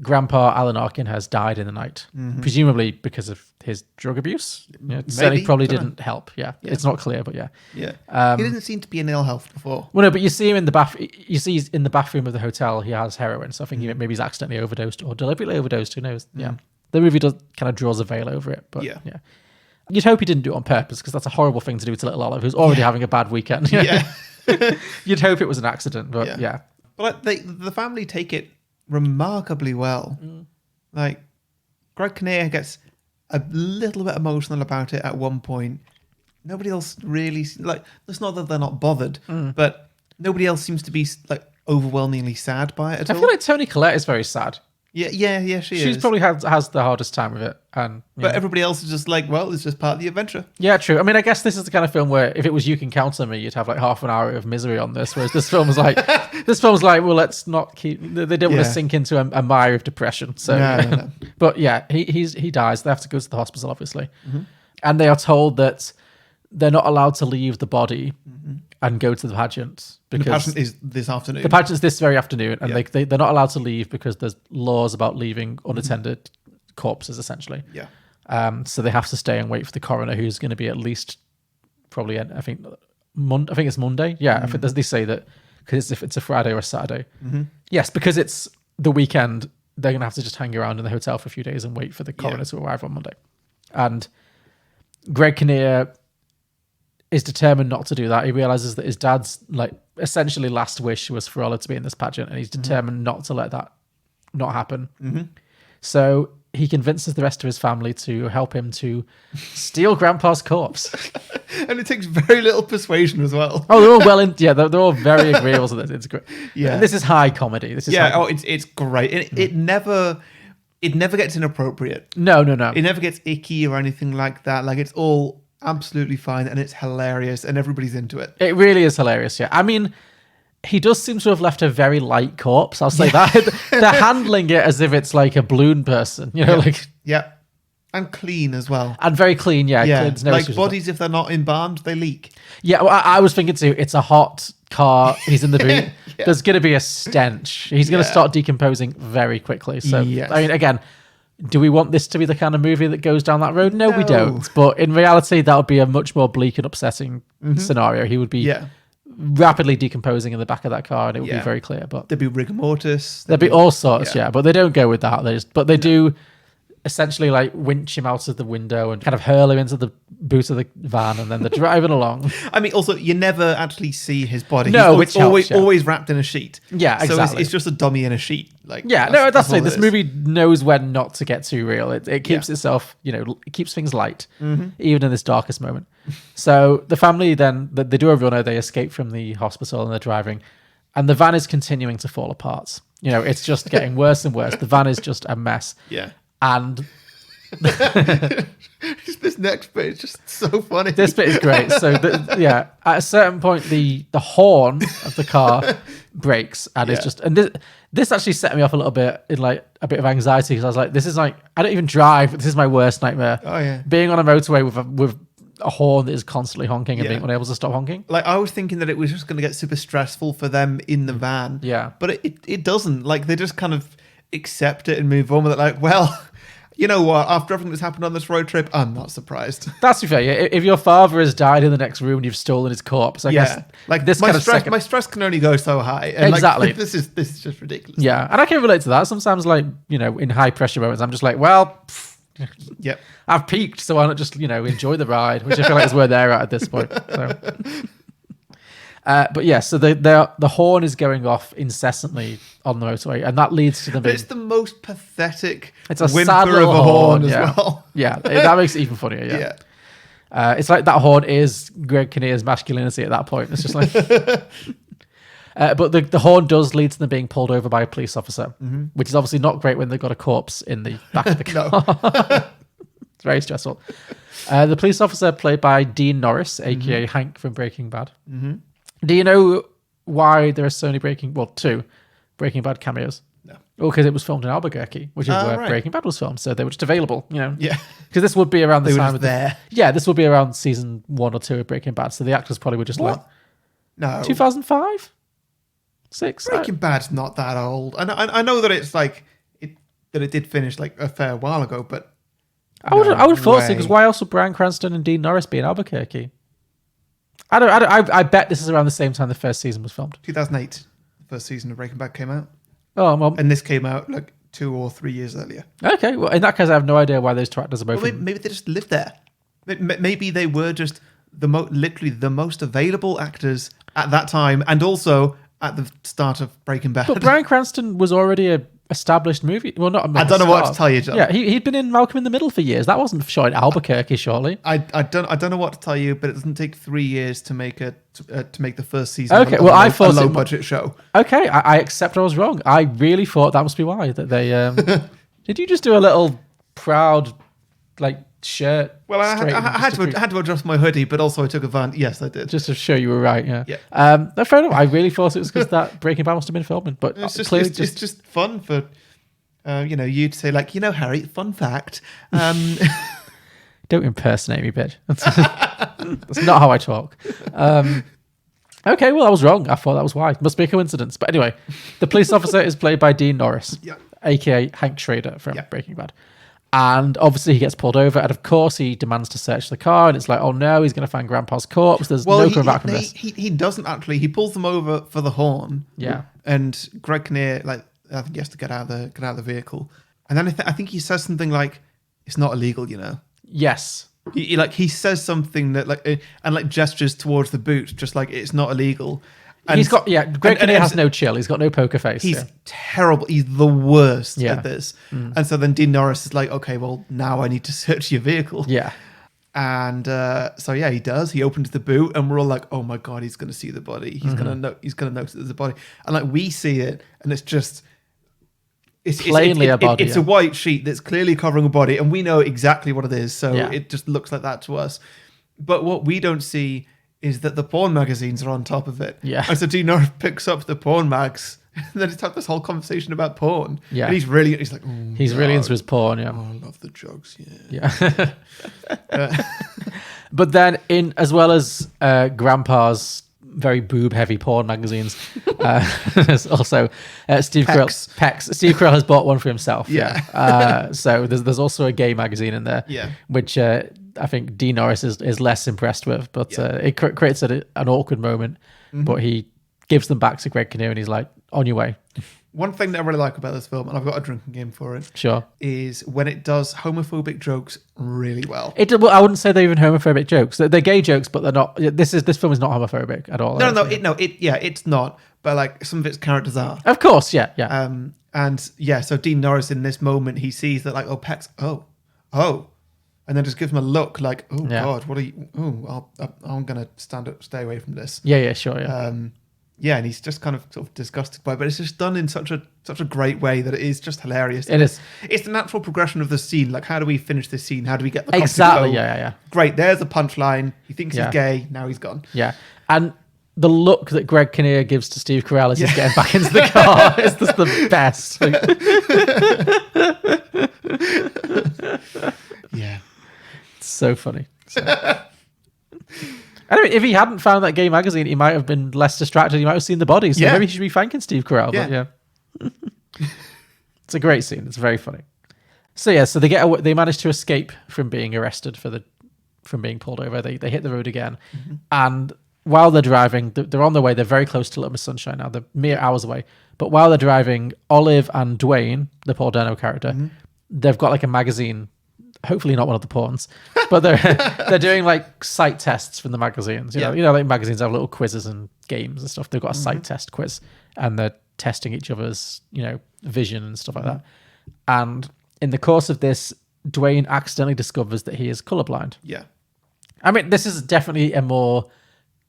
Grandpa Alan Arkin has died in the night, presumably because of his drug abuse. Certainly probably didn't help. Yeah, it's not clear, but yeah. He didn't seem to be in ill health before. Well, no, but you see him in the he's in the bathroom of the hotel. He has heroin, so I think maybe he's accidentally overdosed or deliberately overdosed. Who knows? Yeah, the movie does kind of draws a veil over it, but yeah. You'd hope he didn't do it on purpose, because that's a horrible thing to do to little Olive, who's already having a bad weekend. You'd hope it was an accident, but yeah. But the family take it remarkably well. Like, Greg Kinnear gets a little bit emotional about it at one point. Nobody else really, like, it's not that they're not bothered, but nobody else seems to be like overwhelmingly sad by it at all. I feel like Toni Collette is very sad. Yeah, She's probably has the hardest time with it. But everybody else is just like, well, it's just part of the adventure. Yeah, true. I mean, I guess this is the kind of film where if it was You Can Count on Me, you'd have like half an hour of misery on this, whereas this film was like, well, let's not keep, they don't want to sink into a mire of depression. So, No. But yeah, he dies. They have to go to the hospital, obviously. And they are told that they're not allowed to leave the body and go to the pageant. Because the pageant is this afternoon. The pageant is this very afternoon, and they're not allowed to leave because there's laws about leaving unattended corpses, essentially. Yeah. So they have to stay and wait for the coroner, who's going to be at least probably, I think it's Monday. Yeah, I think they say that because if it's a Friday or a Saturday. Yes, because it's the weekend, they're going to have to just hang around in the hotel for a few days and wait for the coroner to arrive on Monday. And Greg Kinnear is determined not to do that. He realizes that his dad's like essentially last wish was for Olive to be in this pageant, and he's determined not to let that not happen. So he convinces the rest of his family to help him to steal Grandpa's corpse. And it takes very little persuasion as well. Oh, they're all they're all very agreeable to this. It's great. Yeah. And this is high comedy. This is it's great. It never gets inappropriate. No. It never gets icky or anything like that. Like, it's all absolutely fine, and it's hilarious, and everybody's into it. It really is hilarious, yeah. I mean, he does seem to have left a very light corpse. I'll say that. They're handling it as if it's like a balloon person, Yeah. And clean as well. And very clean, yeah. There's no like issues bodies, if they're not embalmed, they leak. Yeah, well, I was thinking too, it's a hot car, he's in the boot. There's going to be a stench. He's going to start decomposing very quickly. So, I mean, again, do we want this to be the kind of movie that goes down that road? No, we don't. But in reality, that would be a much more bleak and upsetting scenario. He would be rapidly decomposing in the back of that car, and it would be very clear. But there'd be rigor mortis. There'd be all sorts, but they don't go with that. They do essentially like winch him out of the window and kind of hurl him into the boot of the van, and then they're driving along. I mean, also, you never actually see his body. No, He's which helps, always wrapped in a sheet. Yeah, So exactly. it's just a dummy in a sheet. Like, That's all it. it This is. movie knows when not to get too real. It keeps itself, it keeps things light, even in this darkest moment. So the family then, they do a runner, they escape from the hospital and they're driving, and the van is continuing to fall apart. It's just getting worse and worse. The van is just a mess. Yeah. And this next bit is just so funny. this bit is great. So, at a certain point, the horn of the car breaks, and it's just, and this actually set me off a little bit in like a bit of anxiety, because I was like, this is like, I don't even drive, but this is my worst nightmare. Oh, yeah. Being on a motorway with a horn that is constantly honking and Yeah. being unable to stop honking. Like, I was thinking that it was just going to get super stressful for them in the van. Yeah. But it doesn't. Like, they just kind of accept it and move on with it. Like, well, you know what? After everything that's happened on this road trip, I'm not surprised. That's fair. Yeah. If your father has died in the next room and you've stolen his corpse, I guess like this my kind of stress, second... my stress can only go so high. And Exactly. Like, this is just ridiculous. Yeah, and I can relate to that. Sometimes, like, in high pressure moments, I'm just like, well, Yep. I've peaked, so why not just, enjoy the ride, which I feel like is where they're at this point. So. But yeah, so the horn is going off incessantly on the motorway, and that leads to them But being... it's the most pathetic It's a whimper sad of little a horn as yeah. well. Yeah, that makes it even funnier, yeah. Yeah. It's like that horn is Greg Kinnear's masculinity at that point. It's just like... but the horn does lead to them being pulled over by a police officer, which is obviously not great when they've got a corpse in the back of the car. It's very stressful. The police officer, played by Dean Norris, aka Hank from Breaking Bad. Do you know why there are so many two Breaking Bad cameos? No. Well, because it was filmed in Albuquerque, which is where right. Breaking Bad was filmed, so they were just available, Yeah. Because this would be around the They were time just of there. Yeah, this would be around season 1 or 2 of Breaking Bad, so the actors probably were just What? like No. 2005, 6. Breaking Bad's not that old. I know that it's like that it did finish like a fair while ago, but I would have thought so, because way. why else would Bryan Cranston and Dean Norris be in Albuquerque? I bet this is around the same time the first season was filmed. 2008, the first season of Breaking Bad came out, Oh, well, and this came out like 2 or 3 years earlier. okay. Well, in that case, I have no idea why those two actors are both. Well, maybe they just lived there. Maybe they were just literally the most available actors at that time, and also at the start of Breaking Bad. But Bryan Cranston was already a established movie. Well, not. I don't know what to tell you, John. Yeah, he'd been in Malcolm in the Middle for years. That wasn't shot in Albuquerque, surely. I don't know what to tell you, but it doesn't take 3 years to make the first season. Okay, of well, I a thought low it- budget show. Okay, I accept I was wrong. I really thought that must be why that they. Did you just do a little proud, like, shirt? Well, I straighten had to adjust my hoodie, but also I took advantage. Yes, I did. just to show you were right. Yeah. Yeah. No, fair enough. I really thought it was because that Breaking Bad must have been filming, but It's just, clearly it's just fun for you to say, like, Harry, fun fact. Don't impersonate me, bitch. That's not how I talk. Okay, well, I was wrong. I thought that was why. Must be a coincidence. But anyway, the police officer is played by Dean Norris, Yeah. aka Hank Schrader from Yeah. Breaking Bad. And obviously he gets pulled over, and of course he demands to search the car, and it's like, oh no, he's going to find Grandpa's corpse. There's no coming back from this. He doesn't actually. He pulls them over for the horn. Yeah. And Greg Kinnear, like, I think he has to get out of the vehicle, and then I think he says something like, "It's not illegal," Yes. He says something that and gestures towards the boot, just like it's not illegal. And He's got, Greg and Kinnear has no chill. He's got no poker face. He's yeah. terrible. He's the worst Yeah. at this. And so then Dean Norris is like, okay, well, now I need to search your vehicle. Yeah. And so yeah, he does. He opens the boot, and we're all like, "Oh my god, he's going to see the body. He's going to notice there's a body." And like we see it, and it's just Plainly a body, It's yeah. a white sheet that's clearly covering a body, and we know exactly what it is. So Yeah. it just looks like that to us. But what we don't see is that the porn magazines are on top of it. Yeah. And so Dean Norris picks up the porn mags, and then just have this whole conversation about porn. Yeah. And he's really like, "Oh, He's really into God. his porn, yeah. Oh, I love the drugs, yeah. Yeah. But then, as well as Grandpa's very boob-heavy porn magazines, there's also Steve Pecs. Carell. Pecs. Steve Carell has bought one for himself. Yeah. So there's also a gay magazine in there. Yeah. Which I think Dean Norris is less impressed with, but it creates an awkward moment. Mm-hmm. But he gives them back to Greg Kinnear, and he's like, on your way. One thing that I really like about this film, and I've got a drinking game for it, Sure. is when it does homophobic jokes really well. Well, I wouldn't say they're even homophobic jokes. They're gay jokes, but they're not. This film is not homophobic at all. It's not. But like some of its characters are. Of course, yeah. So Dean Norris in this moment, he sees that like, Peck's, and then just gives him a look like, God, what are you? I'm gonna stay away from this. Yeah, sure, yeah. And he's just kind of sort of disgusted by it, but it's just done in such a great way that it is just hilarious. It is. It's the natural progression of the scene. Like, how do we finish this scene? How do we get the exactly? Yeah. Great. There's a punchline. He thinks he's gay. Now he's gone. Yeah, and the look that Greg Kinnear gives to Steve Carrell as he's getting back into the car is just the best. Yeah, it's so funny. Anyway, if he hadn't found that gay magazine, he might have been less distracted. He might have seen the body. So maybe he should be thanking Steve Carell. Yeah. But it's a great scene. It's very funny. So so they manage to escape from being arrested from being pulled over. They hit the road again, and while they're driving, they're on their way. They're very close to Little Miss Sunshine now. They're mere hours away. But while they're driving, Olive and Dwayne, the Paul Dano character, they've got like a magazine. Hopefully not one of the porns, but they're doing like sight tests from the magazines. You know, like magazines have little quizzes and games and stuff. They've got a sight test quiz, and they're testing each other's vision and stuff like that. And in the course of this, Dwayne accidentally discovers that he is colorblind. Yeah, I mean, this is definitely a more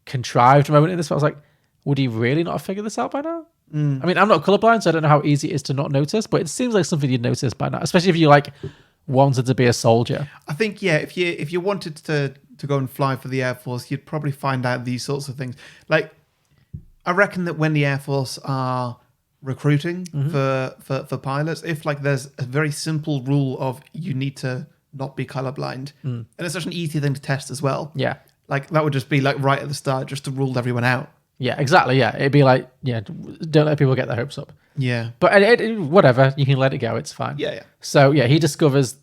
contrived moment in this. I was like, would he really not have figured this out by now? I mean, I'm not colorblind, so I don't know how easy it is to not notice, but it seems like something you'd notice by now, especially if you like wanted to be a soldier. I think if you wanted to go and fly for the Air Force, you'd probably find out these sorts of things. Like, I reckon that when the Air Force are recruiting for pilots, if like there's a very simple rule of you need to not be colorblind, and it's such an easy thing to test as well. Yeah. Like, that would just be like right at the start, just to rule everyone out. Yeah, exactly. Yeah, it'd be like, don't let people get their hopes up. Yeah. But whatever, you can let it go. It's fine. Yeah. So he discovers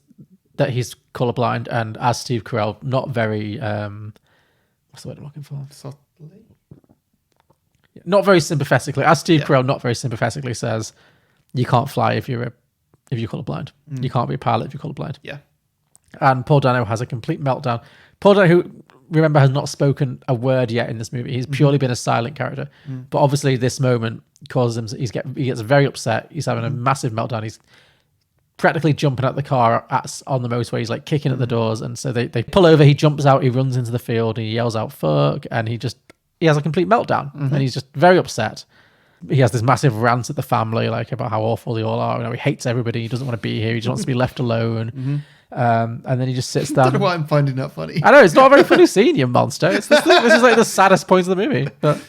that he's colorblind, and as Steve Carell, not very what's the word I'm looking for? Subtly. Not very sympathetically. As Steve Carell, not very sympathetically says, you can't fly if you're colorblind. You can't be a pilot if you're colorblind. Yeah. And Paul Dano has a complete meltdown. Paul Dano, who, remember, has not spoken a word yet in this movie. He's purely been a silent character. But obviously this moment causes him, he gets very upset. He's having a massive meltdown. He's practically jumping out the car on the motorway. He's like kicking at the doors. And so they pull over, he jumps out, he runs into the field, and he yells out, fuck. And he has a complete meltdown. And he's just very upset. He has this massive rant at the family, like about how awful they all are. He hates everybody. He doesn't want to be here. He just wants to be left alone. And then he just sits down. I don't know why I'm finding that funny. I know, it's not a very funny scene, you monster. This is like the saddest point of the movie. But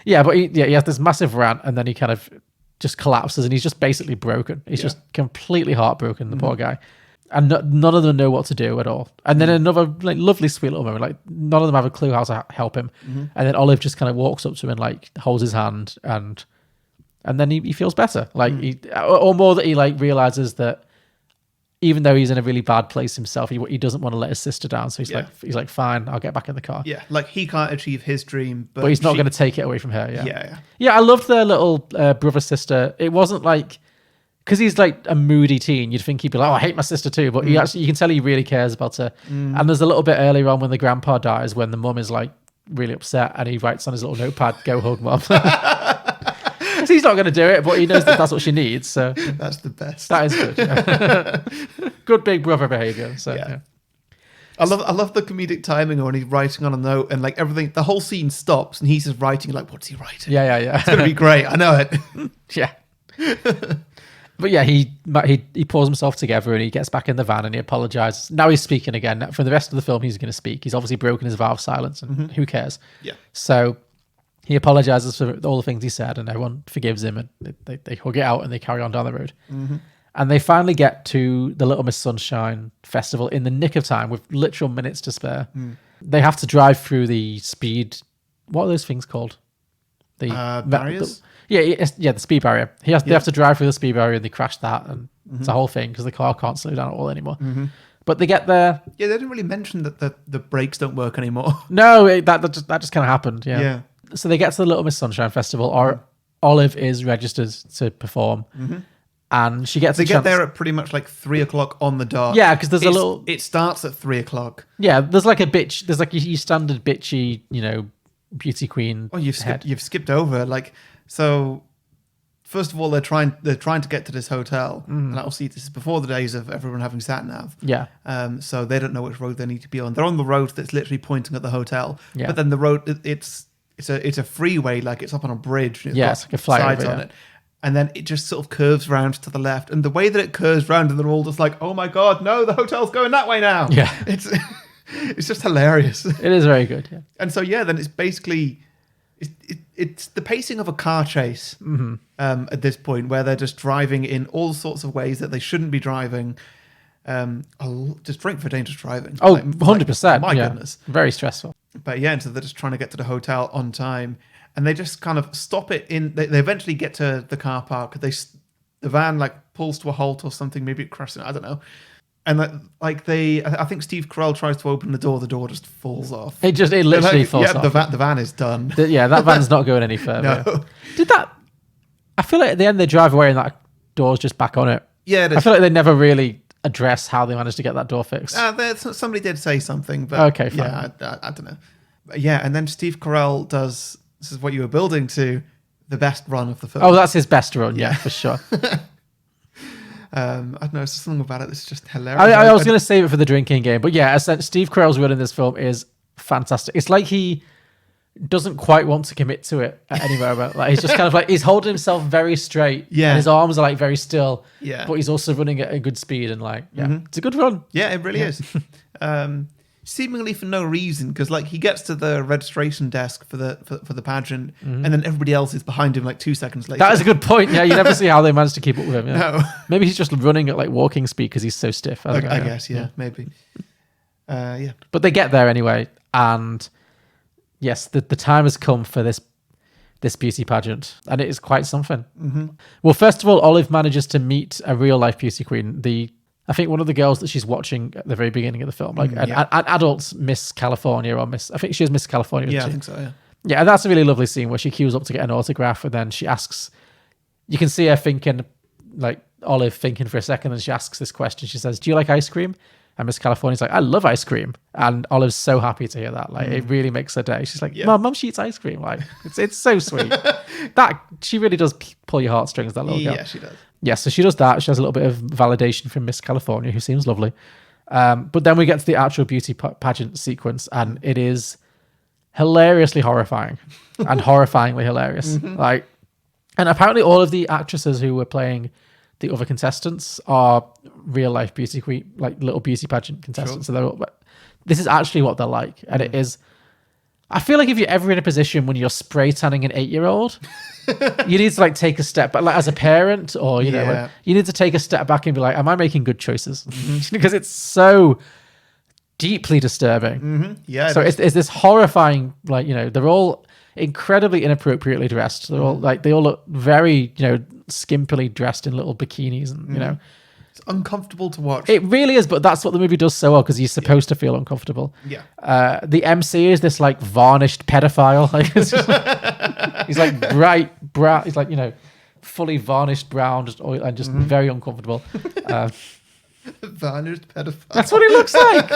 he has this massive rant, and then he kind of just collapses, and he's just basically broken. He's just completely heartbroken, the poor guy. And none of them know what to do at all. And then another like lovely, sweet little moment, like none of them have a clue how to help him. And then Olive just kind of walks up to him and like holds his hand, and then he feels better. Like or more that he like realizes that even though he's in a really bad place himself, he doesn't want to let his sister down. So he's like, fine, I'll get back in the car. Yeah, like he can't achieve his dream, but he's not going to take it away from her. Yeah. I loved their little brother sister. It wasn't like, because he's like a moody teen, you'd think he'd be like, oh, I hate my sister too. But you can tell he really cares about her. And there's a little bit earlier on when the grandpa dies, when the mum is like really upset, and he writes on his little notepad, "Go hug mum." So he's not going to do it, but he knows that that's what she needs. So that's the best. That is good. Yeah. Good big brother behavior. So yeah. I love the comedic timing when he's writing on a note, and like everything, the whole scene stops, and he's just writing. Like, what's he writing? Yeah. It's gonna be great. I know it. Yeah. But yeah, he pulls himself together, and he gets back in the van, and he apologizes. Now he's speaking again. For the rest of the film, he's going to speak. He's obviously broken his vow of silence, and who cares? Yeah. So he apologizes for all the things he said, and everyone forgives him, and they hug it out, and they carry on down the road. And they finally get to the Little Miss Sunshine Festival in the nick of time with literal minutes to spare. They have to drive through the speed... What are those things called? The barriers? The speed barrier. They have to drive through the speed barrier, and they crash that, and it's a whole thing because the car can't slow down at all anymore. But they get there. Yeah, they didn't really mention that the brakes don't work anymore. No, that just kind of happened. Yeah. so they get to the Little Miss Sunshine Festival. Or Olive is registered to perform, and she gets. They a get chance. there at pretty much like 3:00 on the dot. Yeah, because there's a little. It starts at 3:00. Yeah, there's like a bitch. There's like your standard bitchy, beauty queen. Oh, you've skipped over so. First of all, they're trying to get to this hotel, and obviously this is before the days of everyone having sat nav. Yeah. So they don't know which road they need to be on. They're on the road that's literally pointing at the hotel. Yeah. But then the road it's a freeway, like it's up on a bridge. It's got it's like a flyover, sides on it, and then it just sort of curves round to the left. And the way that it curves round, and they're all just like, "Oh my god, no! The hotel's going that way now." Yeah. It's just hilarious. It is very good. Yeah. And so then it's basically. It's the pacing of a car chase at this point, where they're just driving in all sorts of ways that they shouldn't be driving. Just drink for dangerous driving. Oh, 100%. My goodness. Very stressful. But yeah, and so they're just trying to get to the hotel on time. And they just kind of stop it in... They eventually get to the car park. The van pulls to a halt or something. Maybe it crashes. I don't know. And I think Steve Carrell tries to open the door just falls off. It literally falls off. The van is done. That van's not going any further. No. I feel like at the end they drive away and that door's just back on it. Yeah, I feel like they never really address how they managed to get that door fixed. Somebody did say something, but okay, fine. Yeah, I don't know. But yeah, and then Steve Carell does, this is what you were building to, the best run of the film. Oh, that's his best run, yeah, for sure. I don't know, there's something about it that's just hilarious. I was going to save it for the drinking game, but yeah, Steve Carell's run in this film is fantastic. It's like he doesn't quite want to commit to it at any moment. He's just kind of he's holding himself very straight. Yeah. And his arms are very still. Yeah. But he's also running at a good speed and it's a good run. Yeah, it really is. Seemingly for no reason, because he gets to the registration desk for the pageant, and then everybody else is behind him 2 seconds later. That is a good point. Yeah, you never see how they manage to keep up with him. Yeah. No. Maybe he's just running at walking speed because he's so stiff. I guess, maybe. Yeah. But they get there anyway, and yes, the time has come for this beauty pageant, and it is quite something. Mm-hmm. Well, first of all, Olive manages to meet a real life beauty queen. I think one of the girls that she's watching at the very beginning of the film, an adult Miss California I think she is Miss California. Yeah, I think so. Yeah. Yeah, and that's a really lovely scene where she queues up to get an autograph, and then she asks. You can see her thinking, Olive thinking for a second, and she asks this question. She says, "Do you like ice cream?" And Miss California's like, "I love ice cream," and Olive's so happy to hear that. It really makes her day. She's like, "Mom, she eats ice cream." It's so sweet. That she really does pull your heartstrings. That little girl. Yeah, she does. Yeah, so she does that. She has a little bit of validation from Miss California, who seems lovely. But then we get to the actual beauty pageant sequence, and it is hilariously horrifying and horrifyingly hilarious. And apparently all of the actresses who were playing the other contestants are real life beauty queen, little beauty pageant contestants. Sure. So this is actually what they're like, and it is. I feel like if you're ever in a position when you're spray tanning an 8-year-old, you need to take a step back, as a parent, or you know, you need to take a step back and be like, "Am I making good choices?" Because it's so deeply disturbing. Mm-hmm. Yeah. So it's this horrifying, they're all incredibly inappropriately dressed. They're all they all look very, skimpily dressed in little bikinis, and it's uncomfortable to watch. It really is, but that's what the movie does so well, because you're supposed to feel uncomfortable. Yeah. The MC is this varnished pedophile. He's bright brown. He's fully varnished brown, just oil, and just very uncomfortable. Varnished pedophile. That's what he looks like.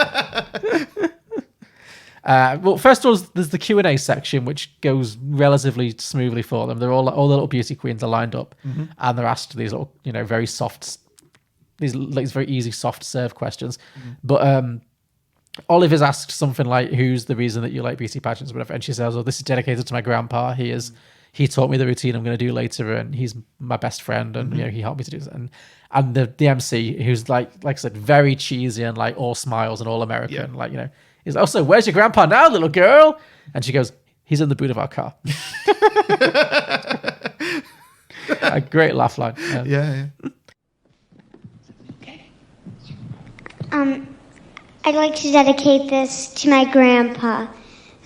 Well, first of all, there's the Q&A section, which goes relatively smoothly for them. They're all the little beauty queens are lined up, and they're asked these little, very soft. These very easy soft serve questions. But Olive is asked something like, "Who's the reason that you like beauty pageants?" or whatever, and she says, "Oh, this is dedicated to my grandpa. He taught me the routine I'm going to do later, and he's my best friend, and he helped me to do this." And the MC, who's like I said, very cheesy and all smiles and all American, is also, "Where's your grandpa now, little girl?" And she goes, "He's in the boot of our car." A great laugh line. Yeah. I'd like to dedicate this to my grandpa,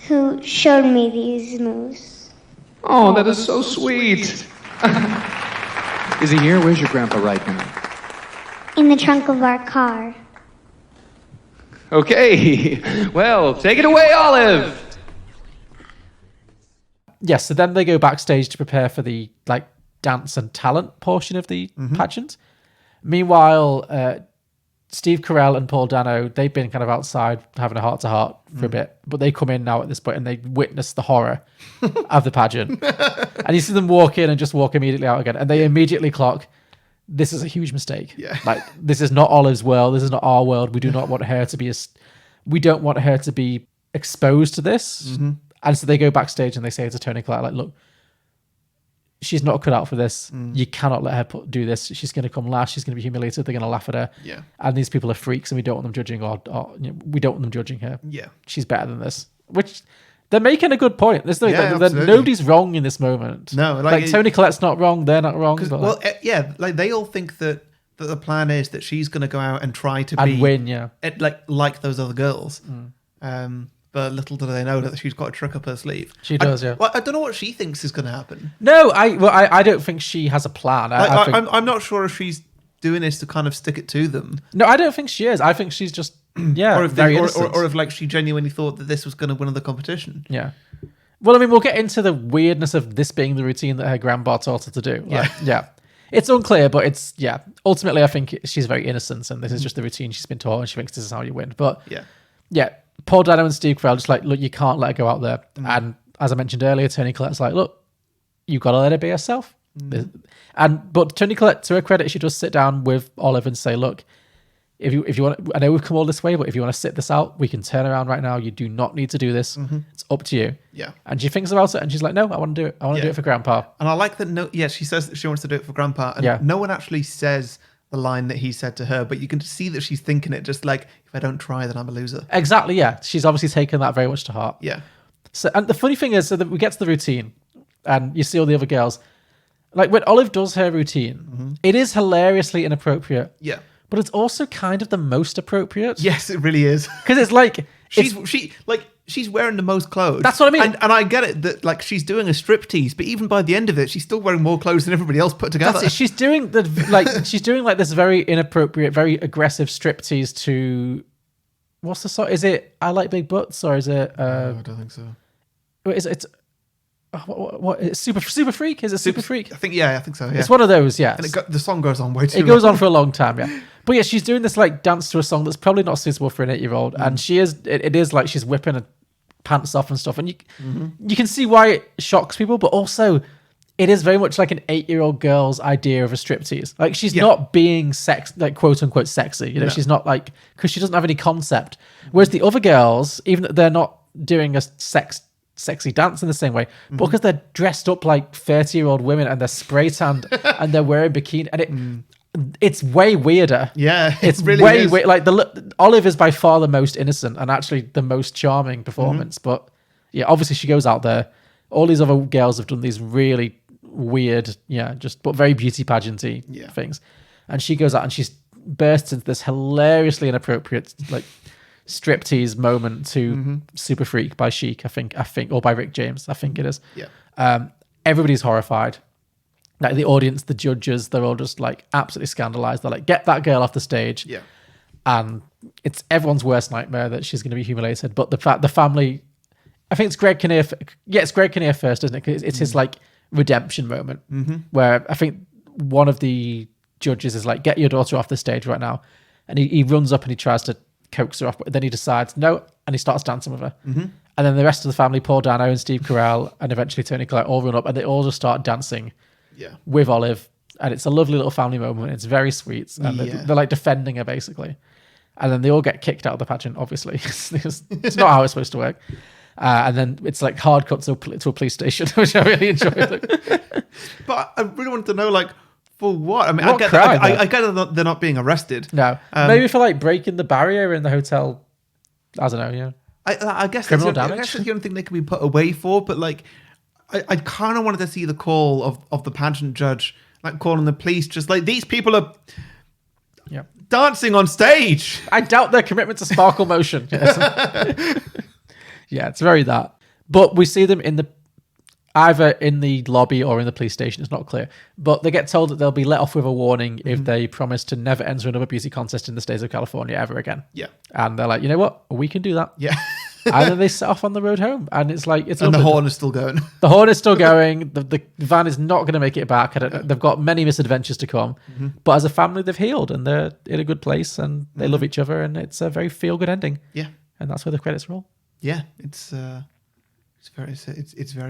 who showed me these moves. Oh, that is so sweet. Is he here? Where's your grandpa right now? In the trunk of our car. Okay. Well, take it away, Olive. Yes, so then they go backstage to prepare for the like dance and talent portion of the pageant. Meanwhile, Steve Carrell and Paul Dano, they've been kind of outside having a heart-to-heart for a bit, but they come in now at this point and they witness the horror of the pageant. And you see them walk in and just walk immediately out again, and they immediately clock, this is a huge mistake. Yeah. Like, this is not Olive's world, this is not our world. We do not want her to be we don't want her to be exposed to this. And so they go backstage and they say to Toni Collette, like, look, she's not cut out for this. You cannot let her do this. She's going to come last. She's going to be humiliated. They're going to laugh at her. Yeah. And these people are freaks, and we don't want them judging, or we don't want them judging her. Yeah. She's better than this. Which they're making a good point. There's absolutely. nobody's wrong in this moment. No, like Toni Collette's not wrong. They're not wrong. But well, like they all think that the plan is that she's going to go out and try to win. Yeah. Like those other girls. But little do they know that she's got a trick up her sleeve. She does, yeah. Well, I don't know what she thinks is going to happen. No, I don't think she has a plan. I'm not sure if she's doing this to kind of stick it to them. No, I don't think she is. I think she's just or if very or if like she genuinely thought that this was going to win the competition. Yeah. Well, I mean, we'll get into the weirdness of this being the routine that her grandpa taught her to do. Yeah. It's unclear, but it's ultimately, I think she's very innocent, and this is just the routine she's been taught, and she thinks this is how you win. But yeah. Paul Dano and Steve Carrell just like, look, you can't let her go out there. And as I mentioned earlier, Toni Collette's like, look, you've got to let her be herself. But Toni Collette, to her credit, she does sit down with Olive and say, look, if you want, I know we've come all this way, but if you want to sit this out, we can turn around right now. You do not need to do this. It's up to you. Yeah. And she thinks about it, and she's like, no, I want to do it. I want to do it for Grandpa. And I like that. She says that she wants to do it for Grandpa, and no one actually says the line that he said to her, but you can see that she's thinking it, just like, if I don't try, then I'm a loser. Exactly, yeah. She's obviously taken that very much to heart. Yeah. So, and the funny thing is, so that we get to the routine, and you see all the other girls. Like, when Olive does her routine, it is hilariously inappropriate. Yeah. But it's also kind of the most appropriate. Yes, it really is. Because it's like... She's wearing the most clothes. That's what I mean. And I get it that like she's doing a striptease, but even by the end of it, she's still wearing more clothes than everybody else put together. That's it. She's doing this very inappropriate, very aggressive striptease to, what's the song? Is it I Like Big Butts, or is it? I don't think so. Is it? What is Super Freak? Is it Super Freak? I think so. Yeah. It's one of those. Yeah. And the song goes on way too long. It goes on for a long time. Yeah. But yeah, she's doing this like dance to a song that's probably not suitable for an 8-year-old, and she is. It is like she's whipping her pants off and stuff, and you can see why it shocks people, but also it is very much like an 8-year-old girl's idea of a striptease. Like she's not being quote unquote sexy. You know, she's not like, because she doesn't have any concept. Whereas the other girls, even though they're not doing a sexy dance in the same way, but because they're dressed up like 30-year-old women and they're spray tanned and they're wearing bikini, and it's way weirder. Yeah, it's really way weird. Like Olive is by far the most innocent and actually the most charming performance. But yeah, obviously she goes out there. All these other girls have done these really weird, but very beauty pageanty things, and she goes out and she's bursts into this hilariously inappropriate like striptease moment to Super Freak by Chic, I think, or by Rick James, I think it is. Yeah. Everybody's horrified. Like the audience, the judges, they're all just like absolutely scandalized. They're like, get that girl off the stage. Yeah. And it's everyone's worst nightmare that she's going to be humiliated. But the family, I think it's Greg Kinnear. It's Greg Kinnear first, isn't it? 'Cause it's his like redemption moment where I think one of the judges is like, get your daughter off the stage right now. And he runs up and he tries to coax her off, but then he decides no, and he starts dancing with her. And then the rest of the family, Paul Dano and Steve Carrell, and eventually Toni Collette, all run up and they all just start dancing with Olive, and it's a lovely little family moment. It's very sweet, and they're like defending her basically, and then they all get kicked out of the pageant. Obviously, it's not how it's supposed to work. And then it's like hard cut to a police station, which I really enjoyed. But I really wanted to know, like, for what? I mean, What I get that they're not being arrested. No, maybe for like breaking the barrier in the hotel. I don't know. Yeah, I guess criminal that's damage. I guess that's the only thing they can be put away for. But like, I kind of wanted to see the call of the pageant judge, like calling the police, just like, these people are dancing on stage. I doubt their commitment to sparkle motion. Yeah, it's very that. But we see them either in the lobby or in the police station. It's not clear. But they get told that they'll be let off with a warning if they promise to never enter another beauty contest in the state of California ever again. Yeah. And they're like, you know what? We can do that. Yeah. And then they set off on the road home, and it's like it's And the lovely. horn is still going. The horn is still going. The van is not going to make it back. They've got many misadventures to come, but as a family, they've healed and they're in a good place and they love each other, and it's a very feel good ending. Yeah, and that's where the credits roll. Yeah, it's very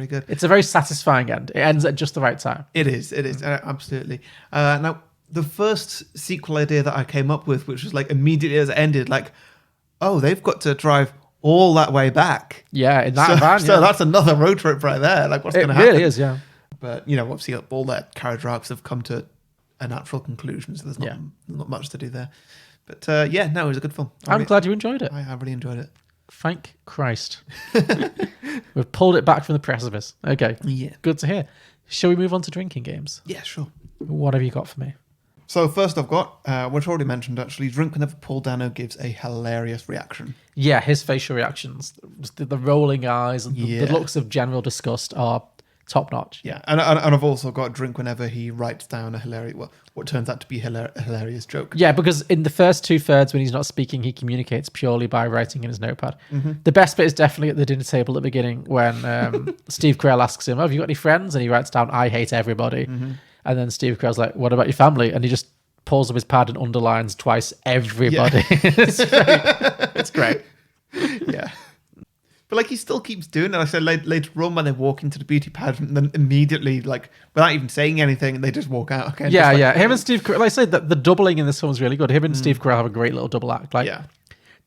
good. It's a very satisfying end. It ends at just the right time. It is. Absolutely. Now, the first sequel idea that I came up with, which was like immediately as it ended, like, oh, they've got to drive all that way back. Yeah, in that van. So that's another road trip right there. Like, what's going to It happen? really is, yeah. But, you know, obviously all their carriage arcs have come to a natural conclusion, so there's not much to do there. But, it was a good film. I'm glad you enjoyed it. I really enjoyed it. Thank Christ. We've pulled it back from the precipice. Okay. Yeah. Good to hear. Shall we move on to drinking games? Yeah, sure. What have you got for me? So first I've got, which I already mentioned actually, drink whenever Paul Dano gives a hilarious reaction. Yeah, his facial reactions, the rolling eyes, and the looks of general disgust are top notch. Yeah, and I've also got drink whenever he writes down a hilarious, what turns out to be a hilarious joke. Yeah, because in the first 2/3 when he's not speaking, he communicates purely by writing in his notepad. The best bit is definitely at the dinner table at the beginning when Steve Carrell asks him, have you got any friends? And he writes down, I hate everybody. And then Steve Carell's like, what about your family? And he just pulls up his pad and underlines twice everybody. Yeah. It's great. Yeah. But like he still keeps doing it. I said later on when they walk into the beauty pageant, and then immediately, like without even saying anything, they just walk out. Okay, yeah, yeah. Him and Steve Carell, like I said, the doubling in this film is really good. Him and Steve Carell have a great little double act. Like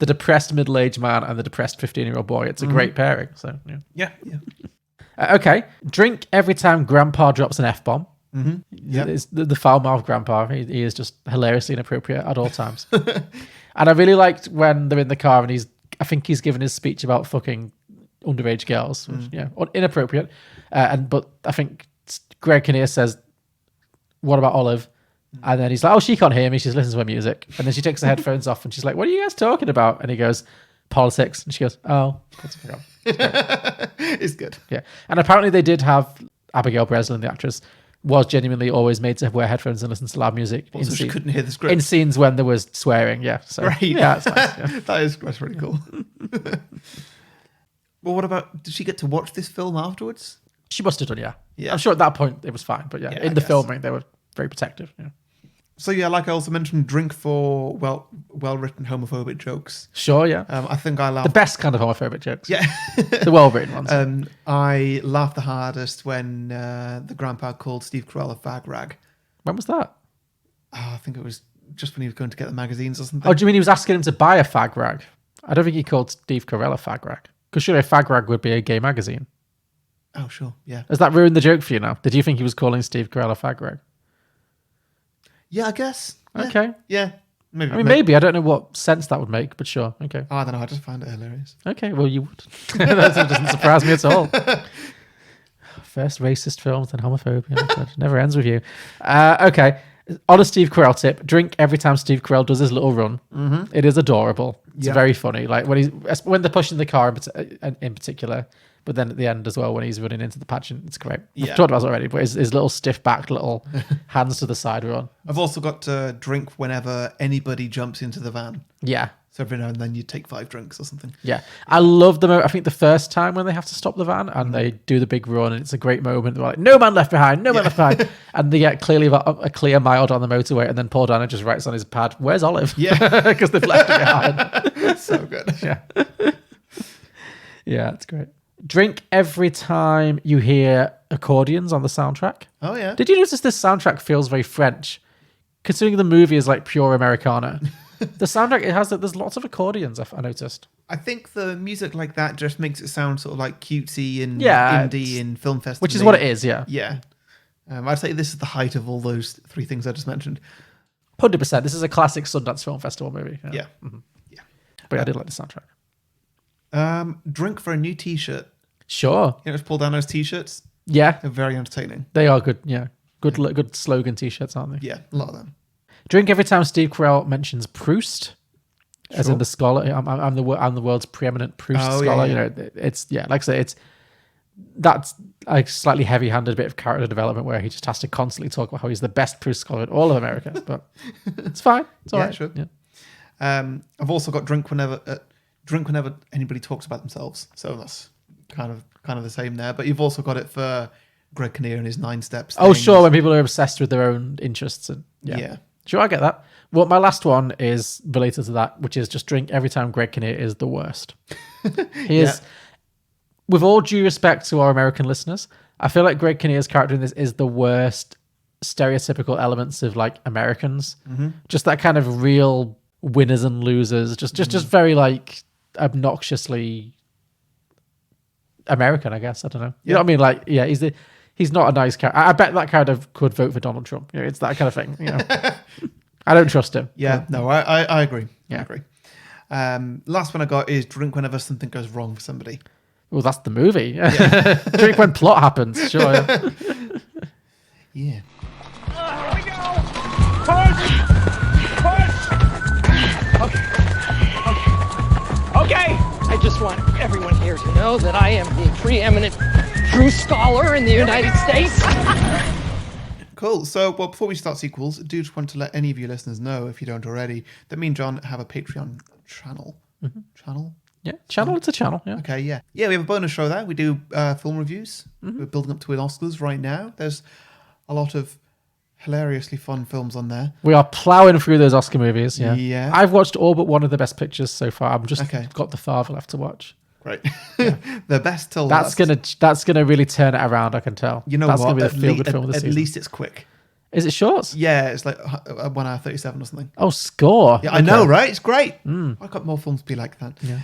the depressed middle-aged man and the depressed 15-year-old boy. It's a great pairing. So yeah. Okay. Drink every time Grandpa drops an F-bomb. It's the foul-mouthed grandpa. He is just hilariously inappropriate at all times. And I really liked when they're in the car and I think he's given his speech about fucking underage girls, which, inappropriate. But I think Greg Kinnear says, "What about Olive?" And then he's like, "Oh, she can't hear me. She's listening to her music." And then she takes the headphones off and she's like, "What are you guys talking about?" And he goes, "Politics." And she goes, "Oh, that's a it's good." Yeah, and apparently they did have Abigail Breslin, the actress, was genuinely always made to wear headphones and listen to loud music. So she couldn't hear the script. In scenes when there was swearing, yeah. So, right. Yeah, that's nice. Yeah. That's really cool. Well, what about, did she get to watch this film afterwards? She must have done, yeah. Yeah. I'm sure at that point it was fine, but in the filming they were very protective. Yeah. So like I also mentioned, drink for well-written homophobic jokes. Sure, yeah. I think I laughed. The best kind of homophobic jokes. Yeah. The well-written ones. I laughed the hardest when the grandpa called Steve Carell a fag rag. When was that? Oh, I think it was just when he was going to get the magazines or something. Oh, do you mean he was asking him to buy a fag rag? I don't think he called Steve Carell a fag rag. Because surely a fag rag would be a gay magazine. Oh, sure, yeah. Has that ruined the joke for you now? Did you think he was calling Steve Carell a fag rag? Yeah, I guess. Yeah. Okay. Yeah. Maybe. I mean, maybe. I don't know what sense that would make, but sure. Okay. Oh, I don't know. I just find it hilarious. Okay, well, you would. That doesn't surprise me at all. First racist films, then homophobia. Oh, God, never ends with you. Okay. On a Steve Carell tip, drink every time Steve Carell does his little run. It is adorable. It's very funny. Like when they're pushing the car in particular, but then at the end as well when he's running into the pageant, it's great. I've talked about it already, but his little stiff back, little hands to the side run. I've also got to drink whenever anybody jumps into the van. Yeah. So every now and then you take 5 drinks or something. Yeah. I love the moment. I think the first time when they have to stop the van and they do the big run and it's a great moment. They're like, no man left behind, no man left behind. And they get clearly a clear mile on the motorway and then Paul Dano just writes on his pad, where's Olive? Yeah. Because they've left her behind. So good. Yeah. Yeah, it's great. Drink every time you hear accordions on the soundtrack. Oh, yeah. Did you notice this soundtrack feels very French? Considering the movie is like pure Americana. The soundtrack, there's lots of accordions, I noticed. I think the music like that just makes it sound sort of like cutesy and indie and film festival. Which is what it is, yeah. Yeah. I'd say this is the height of all those 3 things I just mentioned. 100%. This is a classic Sundance Film Festival movie. Yeah. Yeah. But I did like the soundtrack. Drink for a new t-shirt. Sure. You know, it's Paul Dano's t-shirts. Yeah. They're very entertaining. They are good, yeah. Good slogan t-shirts, aren't they? Yeah, a lot of them. Drink every time Steve Carell mentions Proust, as in the scholar. I'm the world's preeminent Proust scholar. Yeah. You know, it's like I say, that's a slightly heavy-handed bit of character development where he just has to constantly talk about how he's the best Proust scholar in all of America. But it's fine. It's all right. Sure. Yeah. I've also got drink whenever drink whenever anybody talks about themselves. So that's kind of the same there. But you've also got it for Greg Kinnear and his 9 steps. Oh, sure, when people are obsessed with their own interests. And Yeah. Sure, I get that. Well, my last one is related to that, which is just drink every time Greg Kinnear is the worst. He is, with all due respect to our American listeners, I feel like Greg Kinnear's character in this is the worst stereotypical elements of like Americans. Just that kind of real winners and losers, just very like obnoxiously American, I guess. I don't know. You know what I mean? Like, yeah, he's not a nice character. I bet that kind of could vote for Donald Trump. You know, it's that kind of thing. You know, I don't trust him. Yeah, no, I agree. Yeah. I agree. Last one I got is drink whenever something goes wrong for somebody. Well, that's the movie. Drink when plot happens. Sure. Yeah. Here we go! Push! Okay, I just want everyone here to know that I am the preeminent true scholar in the United States. Cool. So, well, before we start sequels, I do just want to let any of you listeners know, if you don't already, that me and John have a Patreon channel. Channel? Yeah, channel. It's a channel. Yeah. Okay, yeah. Yeah, we have a bonus show there. We do film reviews. We're building up to an Oscars right now. There's a lot of hilariously fun films on there. We are plowing through those Oscar movies. Yeah. Yeah. I've watched all but one of the best pictures so far. I'm just Okay. got The Father left to watch. Right. The best till That's last. gonna really turn it around. I can tell. You know that's what? gonna be the feel good film of the At season. least it's quick. Is it short? Yeah, it's like 1 hour 37 or something. Oh, score. Yeah, I know, right? It's great. I've got more films to be like that. Yeah.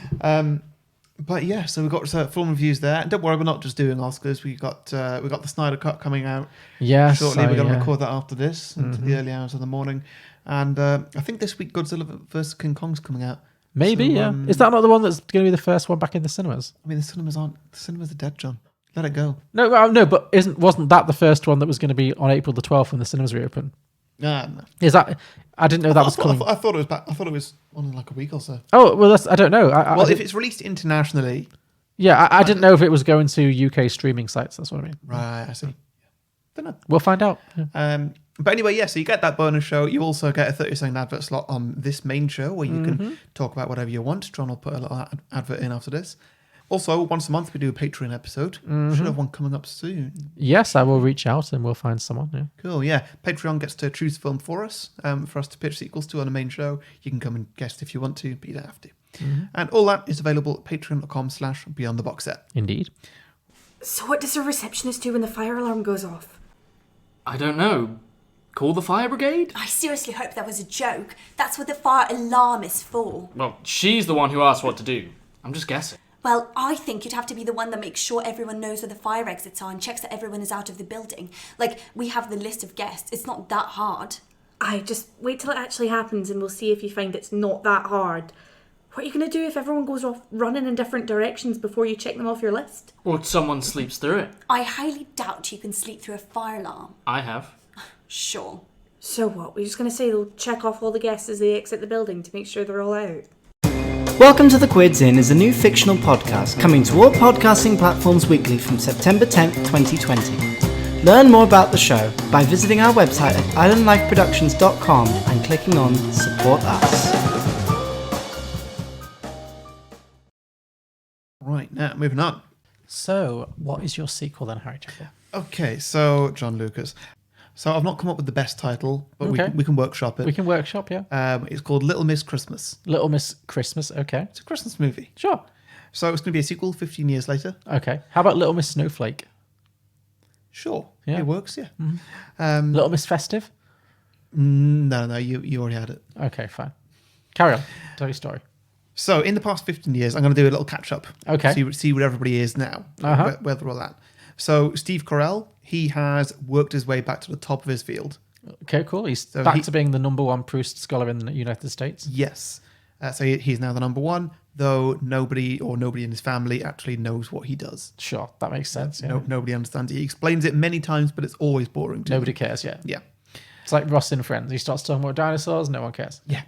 But yeah, so we've got film reviews there. And don't worry, we're not just doing Oscars. We got the Snyder Cut coming out Yes. shortly. We're going to yeah. record that after this into the early hours of the morning. And I think this week Godzilla vs King Kong's coming out. Maybe, So, yeah. Is that not the one that's going to be the first one back in the cinemas? I mean, the cinemas are dead, John. Let it go. No, but wasn't that the first one that was going to be on April the 12th when the cinemas reopen? No. Is that? I didn't know that was coming. I thought it was back. I thought it was on in like a week or so. Oh well, I don't know. Well, if it's released internationally, yeah, I didn't know if it was going to UK streaming sites. That's what I mean. right? I see. Don't know. We'll find out. Yeah. But anyway, yeah, so you get that bonus show. You also get a 30-second advert slot on this main show where you can talk about whatever you want. John will put a little advert in after this. Also, once a month we do a Patreon episode. Should have one coming up soon. Yes, I will reach out and we'll find someone. Yeah. Cool, yeah. Patreon gets to choose film for us to pitch sequels to on the main show. You can come and guest if you want to, but you don't have to. And all that is available at patreon.com/beyondtheboxset. Indeed. So what does a receptionist do when the fire alarm goes off? I don't know. Call the fire brigade? I seriously hope that was a joke. That's what the fire alarm is for. Well, she's the one who asked what to do. I'm just guessing. Well, I think you'd have to be the one that makes sure everyone knows where the fire exits are and checks that everyone is out of the building. Like, we have the list of guests. It's not that hard. Just wait till it actually happens and we'll see if you find it's not that hard. What are you going to do if everyone goes off running in different directions before you check them off your list? Or someone sleeps through it. I highly doubt you can sleep through a fire alarm. I have. Sure. So what? We're just going to say they'll check off all the guests as they exit the building to make sure they're all out. Welcome to The Quids In is a new fictional podcast coming to all podcasting platforms weekly from September 10th, 2020. Learn more about the show by visiting our website at islandlifeproductions.com and clicking on Support Us. Right, now moving on. So, what is your sequel then, Harry Jekyll? Okay, so John Lucas. So I've not come up with the best title, but Okay. we can workshop it. We can workshop, yeah. It's called Little Miss Christmas. Little Miss Christmas, okay. It's a Christmas movie. Sure. So it's going to be a sequel 15 years later. Okay. How about Little Miss Snowflake? Sure. Yeah. It works, yeah. Little Miss Festive? No, you already had it. Okay, fine. Carry on. Tell your story. So in the past 15 years, I'm going to do a little catch up. Okay. See where everybody is now, where they're all at. So Steve Carrell, he has worked his way back to the top of his field. Okay, cool. He's back to being the number one Proust scholar in the United States. Yes. So he's now the number one, though nobody in his family actually knows what he does. Sure, that makes sense. Yeah. Nobody understands it. He explains it many times, but it's always boring to Nobody him. cares, yeah. Yeah. It's like Ross in Friends. He starts talking about dinosaurs, no one cares. Yeah,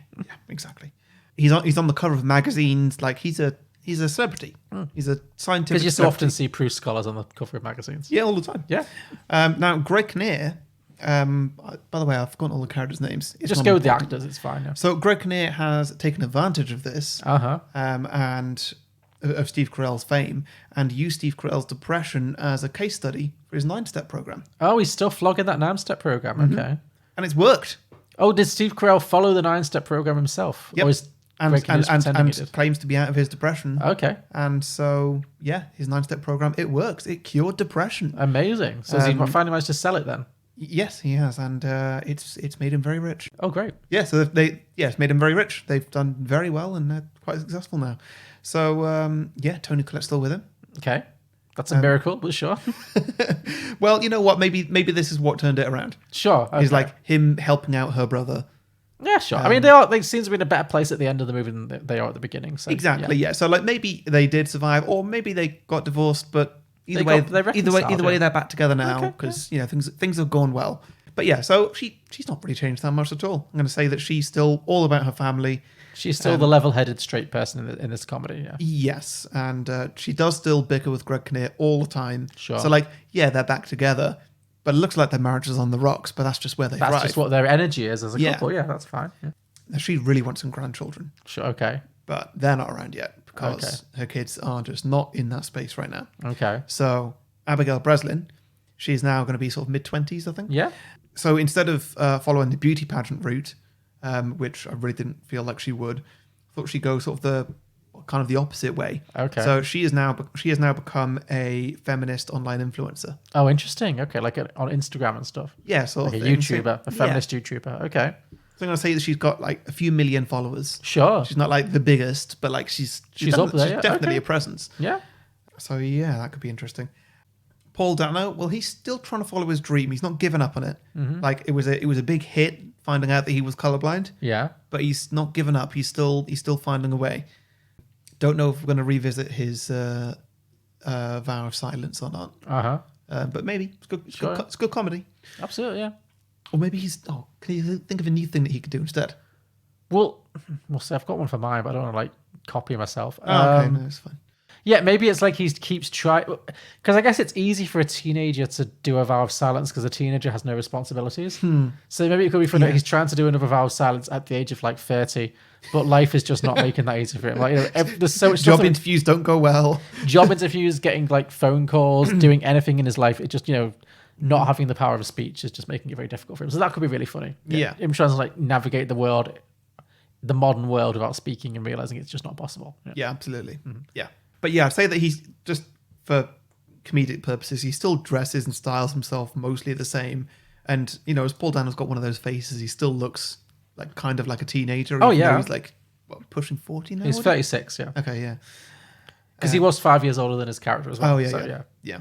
exactly. He's on the cover of magazines. Like he's a celebrity. He's a scientific. Because you so often see Proust scholars on the cover of magazines. Yeah, all the time. Yeah. Now Greg Kinnear, By the way, I've forgotten all the characters' names. It's Just not go with the important. actors, it's fine. Yeah. So Greg Kinnear has taken advantage of this, and of Steve Carell's fame, and used Steve Carell's depression as a case study for his 9-step program. Oh, he's still flogging that 9-step program. Okay, and it's worked. Oh, did Steve Carell follow the 9-step program himself? Yep. Or is Greg Kinnear just pretending he did? Claims to be out of his depression. Okay. And so, yeah, his 9-step program, it works. It cured depression. Amazing. So has he finally managed to sell it then? Yes, he has, and it's made him very rich. Oh, great. Yeah, so it's made him very rich. They've done very well, and they're quite successful now. So, Toni Collette's still with him. Okay. That's a miracle, but sure. Well, you know what? Maybe this is what turned it around. Sure. Okay. It's like him helping out her brother. Yeah, sure. I mean, they seem to be in a better place at the end of the movie than they are at the beginning. So, Exactly, yeah. So, like, maybe they did survive, or maybe they got divorced, but either way, they're back together now, because things have gone well. But yeah, so she's not really changed that much at all. I'm going to say that she's still all about her family. She's still the level-headed straight person in this comedy. Yeah. Yes, and she does still bicker with Greg Kinnear all the time. Sure. So like, yeah, they're back together, but it looks like their marriage is on the rocks. But that's just where they thrive. That's just what their energy is as a couple. Yeah, that's fine. Yeah. Now, she really wants some grandchildren. Sure. Okay. But they're not around yet because her kids are just not in that space right now. Okay. So Abigail Breslin, she's now going to be sort of mid-20s, I think. Yeah. So instead of following the beauty pageant route, which I really didn't feel like she would, I thought she'd go sort of the opposite way. Okay. So she has now become a feminist online influencer. Oh, interesting. Okay, like on Instagram and stuff. Yeah, sort like of a thing. YouTuber, a feminist YouTuber. Okay. So I'm gonna say that she's got like a few million followers. Sure. She's not like the biggest, but like she's up there. She's definitely a presence. Yeah. So yeah, that could be interesting. Paul Dano, well, he's still trying to follow his dream. He's not given up on it. Mm-hmm. Like it was a big hit finding out that he was colorblind. Yeah. But he's not given up. He's still finding a way. Don't know if we're going to revisit his vow of silence or not. But maybe it's good. It's good comedy. Absolutely, yeah. Or maybe can you think of a new thing that he could do instead? Well, we'll see. I've got one for mine, but I don't want to like copy myself. Okay, no, it's fine. Yeah, maybe it's like he keeps trying, because I guess it's easy for a teenager to do a vow of silence because a teenager has no responsibilities. So maybe it could be fun that he's trying to do another vow of silence at the age of like 30, but life is just not making that easy for him. Like, there's so much job interviews don't go well. Job interviews, getting like phone calls, doing anything in his life, it just not having the power of speech is just making it very difficult for him. So that could be really funny. Yeah. Him trying to like navigate the world, the modern world, without speaking and realizing it's just not possible. Yeah, absolutely. Yeah. But yeah, I'd say that he's just, for comedic purposes, he still dresses and styles himself mostly the same. And, as Paul Dano's got one of those faces, he still looks like kind of like a teenager. Oh, yeah. He's like, pushing 40 now? He's 36, yeah. Okay, yeah. Because he was 5 years older than his character as well. Oh, yeah, yeah.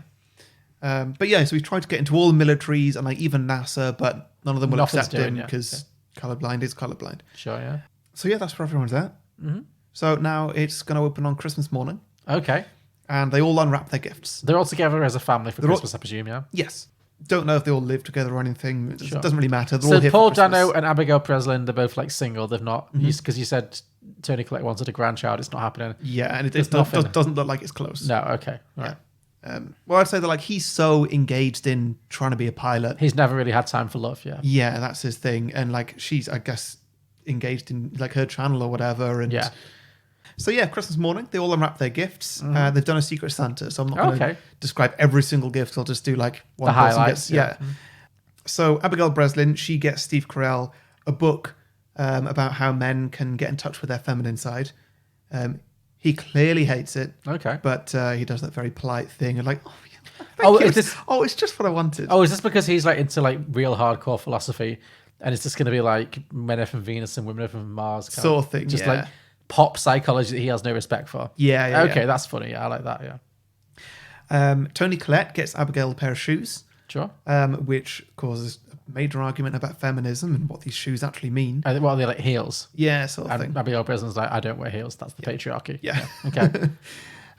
But yeah, so he's tried to get into all the militaries and like even NASA, but none of them will accept him because colorblind is colorblind. Sure, yeah. So yeah, that's where everyone's at. Mm-hmm. So now it's going to open on Christmas morning. Okay. And they all unwrap their gifts. They're all together as a family for Christmas, I presume, yeah? Yes. Don't know if they all live together or anything. It doesn't really matter. They're so all here Paul for Christmas. Dano and Abigail Breslin, they're both like single. They've not, because you said Toni Collette wanted a grandchild. It's not happening. Yeah, and it doesn't look like it's close. No, okay. All right. Well, I'd say that like he's so engaged in trying to be a pilot. He's never really had time for love, yeah. Yeah, that's his thing. And like she's, I guess, engaged in like her channel or whatever. And so yeah, Christmas morning, they all unwrap their gifts. They've done a Secret Santa, so I'm not going to describe every single gift. I'll just do like one the person highlights. gets. Yeah. So Abigail Breslin, she gets Steve Carell a book about how men can get in touch with their feminine side. He clearly hates it. Okay. But he does that very polite thing and like, it's just what I wanted. Oh, is this because he's like into like real hardcore philosophy, and it's just going to be like men are from Venus and women are from Mars, sort of thing? Just like pop psychology that he has no respect for. Yeah. Okay, that's funny. I like that. Yeah. Toni Collette gets Abigail a pair of shoes. Sure. Which causes a major argument about feminism and what these shoes actually mean. What are they, like heels? Yeah, sort of thing. Abigail Breslin's like, I don't wear heels. That's the patriarchy. Yeah. Okay.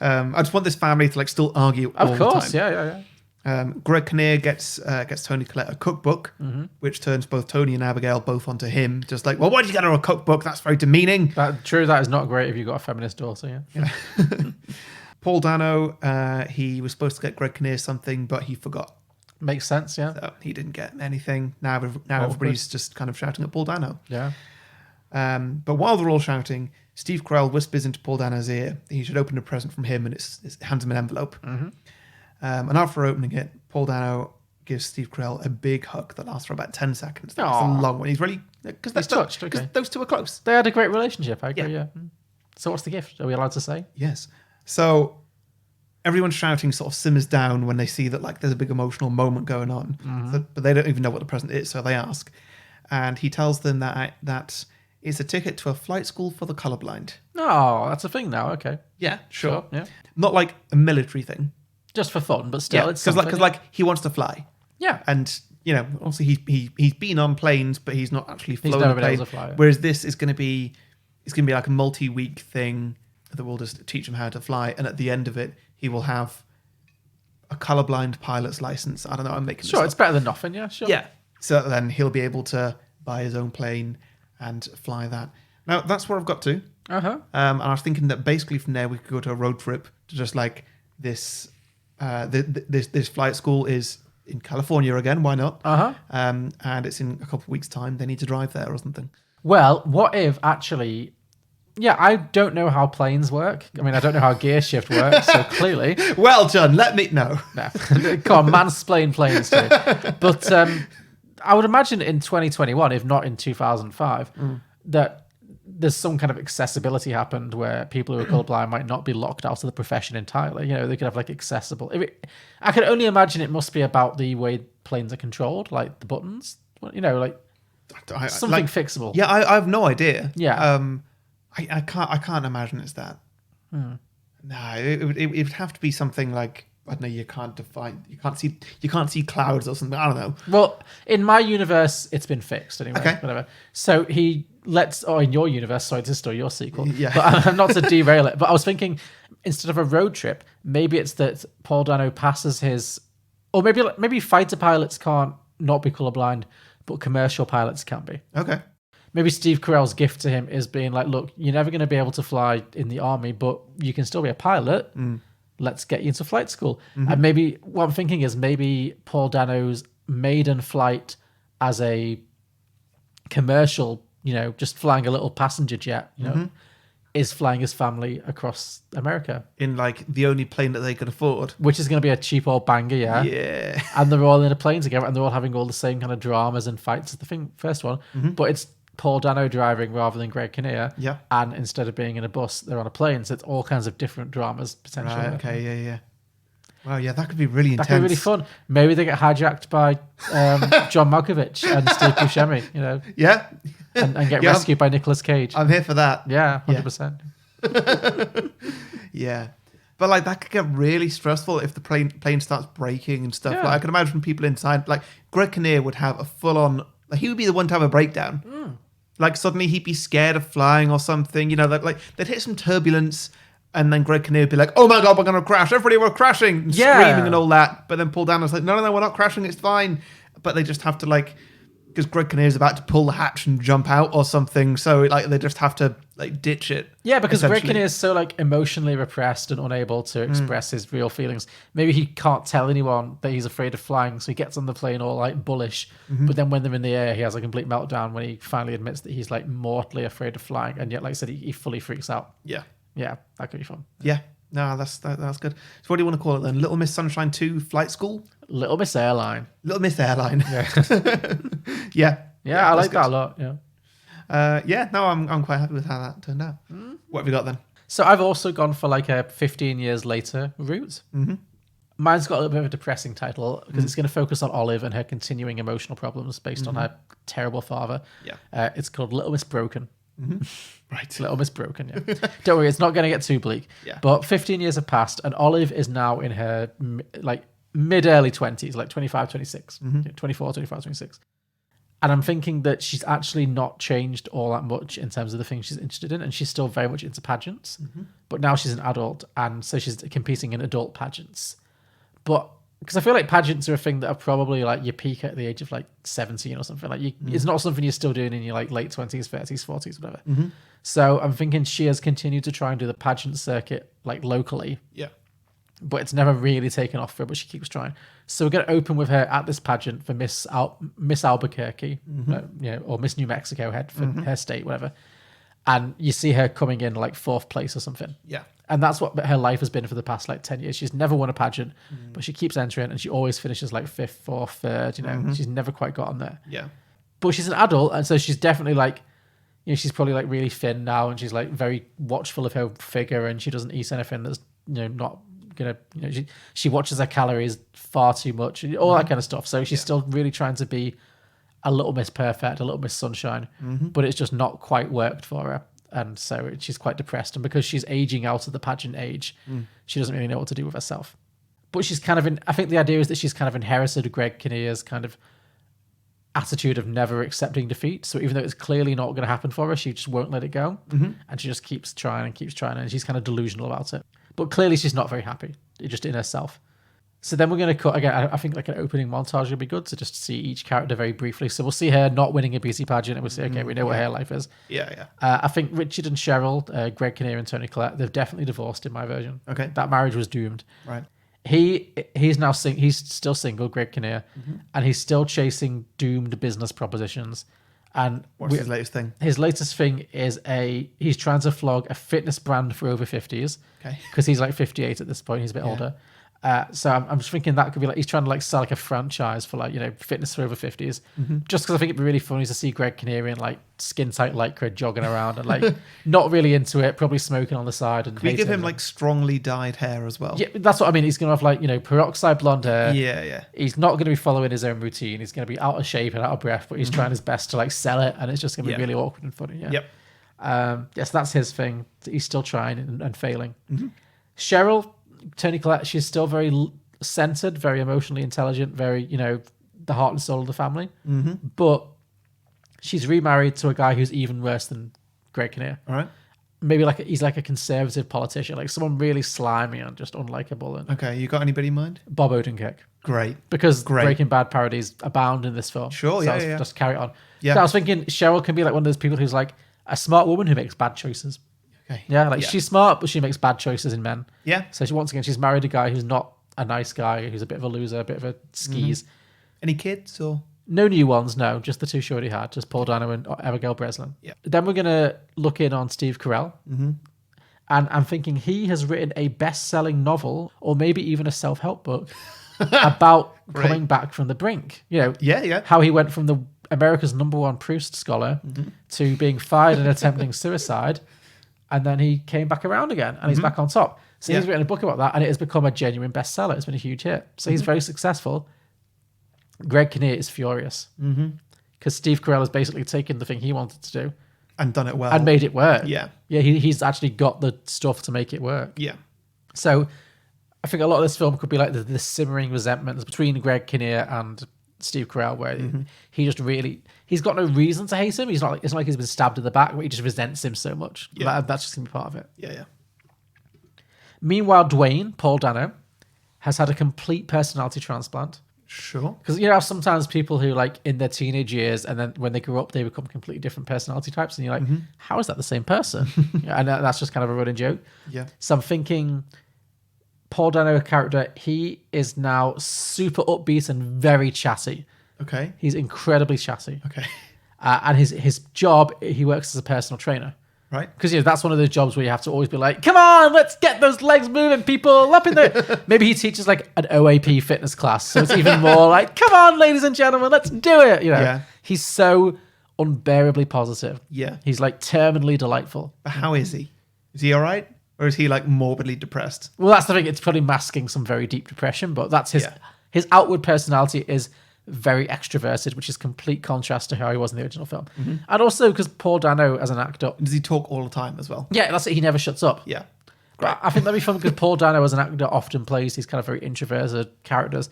I just want this family to like still argue all the time. Of course, yeah. Greg Kinnear gets Toni Collette a cookbook, which turns both Toni and Abigail both onto him. Just like, well, why did you get her a cookbook? That's very demeaning. True, that is not great if you've got a feminist daughter, yeah. Paul Dano, he was supposed to get Greg Kinnear something, but he forgot. Makes sense, yeah. So he didn't get anything. Now everybody's just kind of shouting at Paul Dano. Yeah. But while they're all shouting, Steve Carrell whispers into Paul Dano's ear that he should open a present from him, and it hands him an envelope. Mm-hmm. And after opening it, Paul Dano gives Steve Carell a big hug that lasts for about 10 seconds. That's a long one. He's really... Because He's touched, Because those two are close. They had a great relationship, I agree, yeah. So what's the gift? Are we allowed to say? Yes. So everyone's shouting sort of simmers down when they see that like there's a big emotional moment going on. But they don't even know what the present is, so they ask. And he tells them that it's a ticket to a flight school for the colorblind. Oh, that's a thing now, okay. Yeah, sure. Yeah. Not like a military thing. Just for fun, but still, it's because like he wants to fly. Yeah. And you know, obviously he's been on planes, but he's not actually flown never a been plane. able to fly, yeah. Whereas this is going to be like a multi-week thing that will just teach him how to fly, and at the end of it, he will have a colorblind pilot's license. I don't know. I'm making sure. It's better than nothing. Yeah, sure. Yeah. So then he'll be able to buy his own plane and fly that. Now that's where I've got to. And I was thinking that basically from there we could go to a road trip to just like this. This flight school is in California again. Why not? And it's in a couple of weeks' time. They need to drive there or something. Well, what if actually... Yeah, I don't know how planes work. I mean, I don't know how gear shift works, so clearly... Well, John, let me know. No. Come on, mansplain planes too. But I would imagine in 2021, if not in 2005, that there's some kind of accessibility happened where people who are colorblind might not be locked out of the profession entirely. You know, they could have like accessible... I can only imagine it must be about the way planes are controlled, like the buttons. You know, like something fixable. Yeah, I have no idea. Yeah. I can't imagine it's that. No, it would have to be something like, I don't know, you can't see clouds or something. I don't know. Well, in my universe, it's been fixed anyway. Okay. Whatever. So he lets, or in your universe, sorry, this is still your sequel. Yeah. But I'm not to derail it. But I was thinking, instead of a road trip, maybe it's that Paul Dano passes his, or maybe fighter pilots can't not be colorblind, but commercial pilots can be. Okay. Maybe Steve Carell's gift to him is being like, look, you're never going to be able to fly in the army, but you can still be a pilot. Let's get you into flight school. And maybe what I'm thinking is maybe Paul Dano's maiden flight as a commercial, you know, just flying a little passenger jet, you know, is flying his family across America. In like the only plane that they could afford. Which is going to be a cheap old banger, yeah. Yeah. And they're all in a plane together and they're all having all the same kind of dramas and fights as the first one. But it's Paul Dano driving rather than Greg Kinnear. Yeah. And instead of being in a bus, they're on a plane. So it's all kinds of different dramas potentially. Right, okay, yeah. Wow, yeah, that could be really intense. That could be really fun. Maybe they get hijacked by John Malkovich and Steve Buscemi, you know. Yeah. And get rescued by Nicolas Cage. I'm here for that. Yeah, 100%. Yeah. But like that could get really stressful if the plane starts breaking and stuff. Yeah. Like I can imagine people inside, like Greg Kinnear would have a full on, like, he would be the one to have a breakdown. Like suddenly he'd be scared of flying or something, you know, like they'd hit some turbulence and then Greg Kinnear would be like, oh my God, we're going to crash. Everybody, we're crashing. And screaming and all that. But then Paul Dano's like, no, we're not crashing. It's fine. But they just have to like, because Greg Kinnear's about to pull the hatch and jump out or something. So like they just have to like ditch it. Yeah, because Greg Kinnear is so like emotionally repressed and unable to express his real feelings. Maybe he can't tell anyone that he's afraid of flying, so he gets on the plane all like bullish. But then when they're in the air, he has a complete meltdown when he finally admits that he's like mortally afraid of flying, and yet, like I said, he fully freaks out. Yeah, that could be fun. Yeah, no, that's good. So what do you want to call it then? Little Miss Sunshine 2 Flight School? Little Miss Airline. Little Miss Airline. Yeah. Yeah, I like that a lot. Yeah. No, I'm quite happy with how that turned out. What have you got then? So I've also gone for like a 15 years later route. Mine's got a little bit of a depressing title because it's going to focus on Olive and her continuing emotional problems based on her terrible father. Yeah. It's called Little Miss Broken. Right. Little Miss Broken, yeah. Don't worry, it's not going to get too bleak. Yeah. But 15 years have passed and Olive is now in her like mid-early 20s, like 25, 26, 24, 25, 26. And I'm thinking that she's actually not changed all that much in terms of the things she's interested in. And she's still very much into pageants. But now she's an adult. And so she's competing in adult pageants. But because I feel like pageants are a thing that are probably like you peak at the age of like 17 or something. Like it's not something you're still doing in your like late 20s, 30s, 40s, whatever. So I'm thinking she has continued to try and do the pageant circuit like locally. Yeah. but it's never really taken off for her, but she keeps trying. So we're going to open with her at this pageant for Miss Albuquerque, or Miss New Mexico head for her state, whatever. And you see her coming in like 4th place or something. Yeah. And that's what her life has been for the past like 10 years. She's never won a pageant, but she keeps entering and she always finishes like 5th, 4th, 3rd, she's never quite gotten there. Yeah. But she's an adult, and so she's definitely like, she's probably like really thin now, and she's like very watchful of her figure, and she doesn't eat anything that's, not gonna, she watches her calories far too much, all that kind of stuff. So she's still really trying to be a little Miss Perfect, a little Miss Sunshine, but it's just not quite worked for her. And so she's quite depressed. And because she's aging out of the pageant age, she doesn't really know what to do with herself. But she's kind of I think the idea is that she's kind of inherited Greg Kinnear's kind of attitude of never accepting defeat. So even though it's clearly not going to happen for her, she just won't let it go. And she just keeps trying, and she's kind of delusional about it. But clearly she's not very happy, just in herself. So then we're going to cut, again, I think like an opening montage would be good to just see each character very briefly. So we'll see her not winning a beauty pageant, and we'll say, okay, we know what her life is. Yeah. I think Richard and Cheryl, Greg Kinnear and Toni Collette, they've definitely divorced in my version. Okay. That marriage was doomed. Right. He's now he's still single, Greg Kinnear, and he's still chasing doomed business propositions. And what's his latest thing? His latest thing is he's trying to flog a fitness brand for over 50s. Okay. Because he's like 58 at this point. He's a bit older. So I'm just thinking that could be like he's trying to like sell like a franchise for like fitness for over 50s. Just because I think it'd be really funny to see Greg Kinnear in like skin tight lycra jogging around and like not really into it, probably smoking on the side. And can we give him like strongly dyed hair as well? Yeah, that's what I mean. He's gonna have like peroxide blonde hair. Yeah. He's not going to be following his own routine. He's going to be out of shape and out of breath, but he's trying his best to like sell it, and it's just going to be really awkward and funny. Yeah. Yep. Yes, that's his thing. He's still trying and failing. Cheryl, Toni Collette, she's still very centered, very emotionally intelligent, very, the heart and soul of the family. But she's remarried to a guy who's even worse than Greg Kinnear. All right. Maybe he's like a conservative politician, like someone really slimy and just unlikable. And okay, you got anybody in mind? Bob Odenkirk. Great. Because Breaking Bad parodies abound in this film. Sure, so yeah. Just carry it on. Yeah. So I was thinking Cheryl can be like one of those people who's like a smart woman who makes bad choices. Okay. Yeah, she's smart, but she makes bad choices in men. Yeah. So once again, she's married a guy who's not a nice guy, who's a bit of a loser, a bit of a skis. Any kids or? No new ones, no. Just the two she already had, just Paul Dano and Abigail Breslin. Yeah. Then we're going to look in on Steve Carrell. And I'm thinking he has written a best-selling novel, or maybe even a self-help book, about coming back from the brink. How he went from the America's #1 Proust scholar to being fired and attempting suicide. And then he came back around again, and he's back on top. So he's written a book about that, and it has become a genuine bestseller. It's been a huge hit. So he's very successful. Greg Kinnear is furious. Because Steve Carell has basically taken the thing he wanted to do. And done it well. And made it work. Yeah. Yeah, he's actually got the stuff to make it work. Yeah. So I think a lot of this film could be like the simmering resentment between Greg Kinnear and Steve Carell, where he just really, he's got no reason to hate him. It's not like he's been stabbed in the back, but he just resents him so much. Yeah. That's just going to be part of it. Yeah. Meanwhile, Dwayne, Paul Dano, has had a complete personality transplant. Sure. Because sometimes people who like in their teenage years and then when they grow up, they become completely different personality types. And you're like, how is that the same person? And that's just kind of a running joke. Yeah. So I'm thinking Paul Dano character, he is now super upbeat and very chatty. Okay. He's incredibly chatty. Okay. And his job, he works as a personal trainer. Right. Because that's one of those jobs where you have to always be like, come on, let's get those legs moving, people, up in there. Maybe he teaches like an OAP fitness class, so it's even more like, come on, ladies and gentlemen, let's do it. Yeah. He's so unbearably positive. Yeah. He's like terminally delightful. But how is he? Is he all right? Or is he like morbidly depressed? Well, that's the thing. It's probably masking some very deep depression, but that's his outward personality is very extroverted, which is complete contrast to how he was in the original film. And also because Paul Dano as an actor, does he talk all the time as well? Yeah, that's it. He never shuts up. Yeah. Great. I think that'd be fun because Paul Dano as an actor often plays these kind of very introverted characters.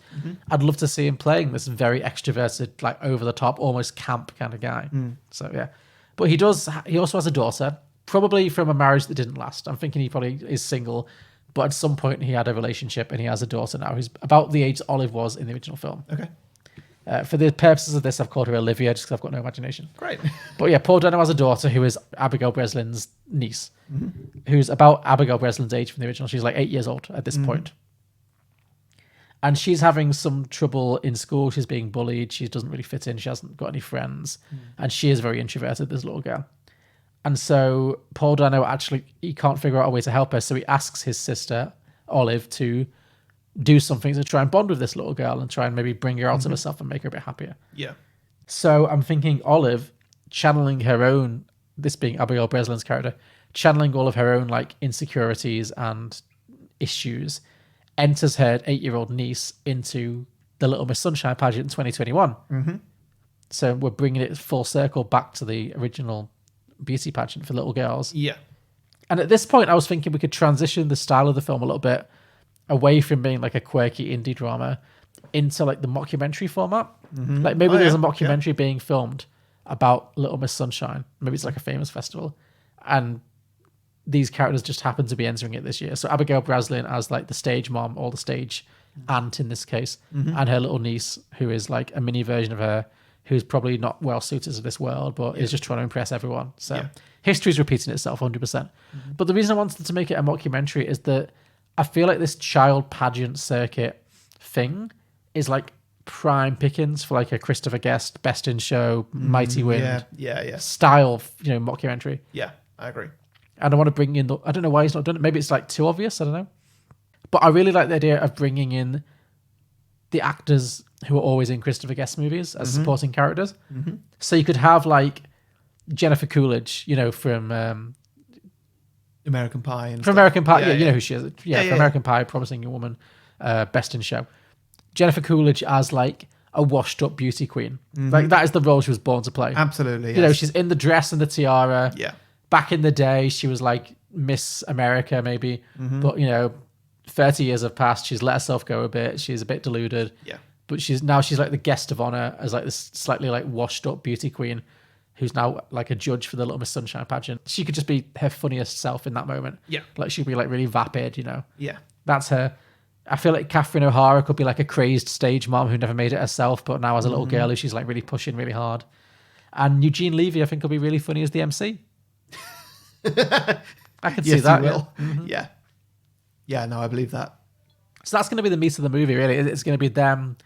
I'd love to see him playing this very extroverted, like over the top, almost camp kind of guy. So yeah, but he also has a daughter, probably from a marriage that didn't last. I'm thinking he probably is single, but at some point he had a relationship and he has a daughter now who's about the age Olive was in the original film. Okay. For the purposes of this, I've called her Olivia just because I've got no imagination. Great. But yeah, Paul Dano has a daughter who is Abigail Breslin's niece, who's about Abigail Breslin's age from the original. She's like 8 years old at this point. And she's having some trouble in school. She's being bullied. She doesn't really fit in. She hasn't got any friends. And she is very introverted, this little girl. And so Paul Dano he can't figure out a way to help her. So he asks his sister, Olive, to do something to try and bond with this little girl and try and maybe bring her out of herself and make her a bit happier. Yeah. So I'm thinking Olive channeling her own, this being Abigail Breslin's character, channeling all of her own like insecurities and issues, enters her 8-year-old niece into the Little Miss Sunshine pageant in 2021. Mm-hmm. So we're bringing it full circle back to the original beauty pageant for little girls. Yeah. And at this point, I was thinking we could transition the style of the film a little bit away from being like a quirky indie drama into like the mockumentary format. Mm-hmm. Like maybe there's a mockumentary being filmed about Little Miss Sunshine. Maybe it's like a famous festival. And these characters just happen to be entering it this year. So Abigail Breslin as like the stage mom or the stage aunt in this case, and her little niece who is like a mini version of her, who's probably not well suited to this world, but is just trying to impress everyone. So history's repeating itself 100%. But the reason I wanted to make it a mockumentary is that I feel like this child pageant circuit thing is like prime pickings for like a Christopher Guest, Best in Show, Mighty Wind style, mockumentary. Yeah, I agree. And I want to bring in I don't know why he's not done it. Maybe it's like too obvious. I don't know. But I really like the idea of bringing in the actors who are always in Christopher Guest movies as supporting characters. Mm-hmm. So you could have like Jennifer Coolidge, from American Pie. From American Pie. Yeah, you know who she is. Yeah, from American Pie, Promising Young Woman, Best in Show. Jennifer Coolidge as like a washed up beauty queen. Like that is the role she was born to play. Absolutely. You know, she's in the dress and the tiara. Yeah. Back in the day, she was like Miss America, maybe. But, 30 years have passed. She's let herself go a bit. She's a bit deluded. Yeah. But she's like the guest of honor as like this slightly like washed up beauty queen who's now like a judge for the Little Miss Sunshine pageant. She could just be her funniest self in that moment. Yeah. Like she'd be like really vapid, Yeah. That's her. I feel like Catherine O'Hara could be like a crazed stage mom who never made it herself, but now as a little girl who she's like really pushing really hard. And Eugene Levy, I think, will be really funny as the MC. I could see that. Will. Yeah. Yeah, no, I believe that. So that's going to be the meat of the movie, really. It's going to be them.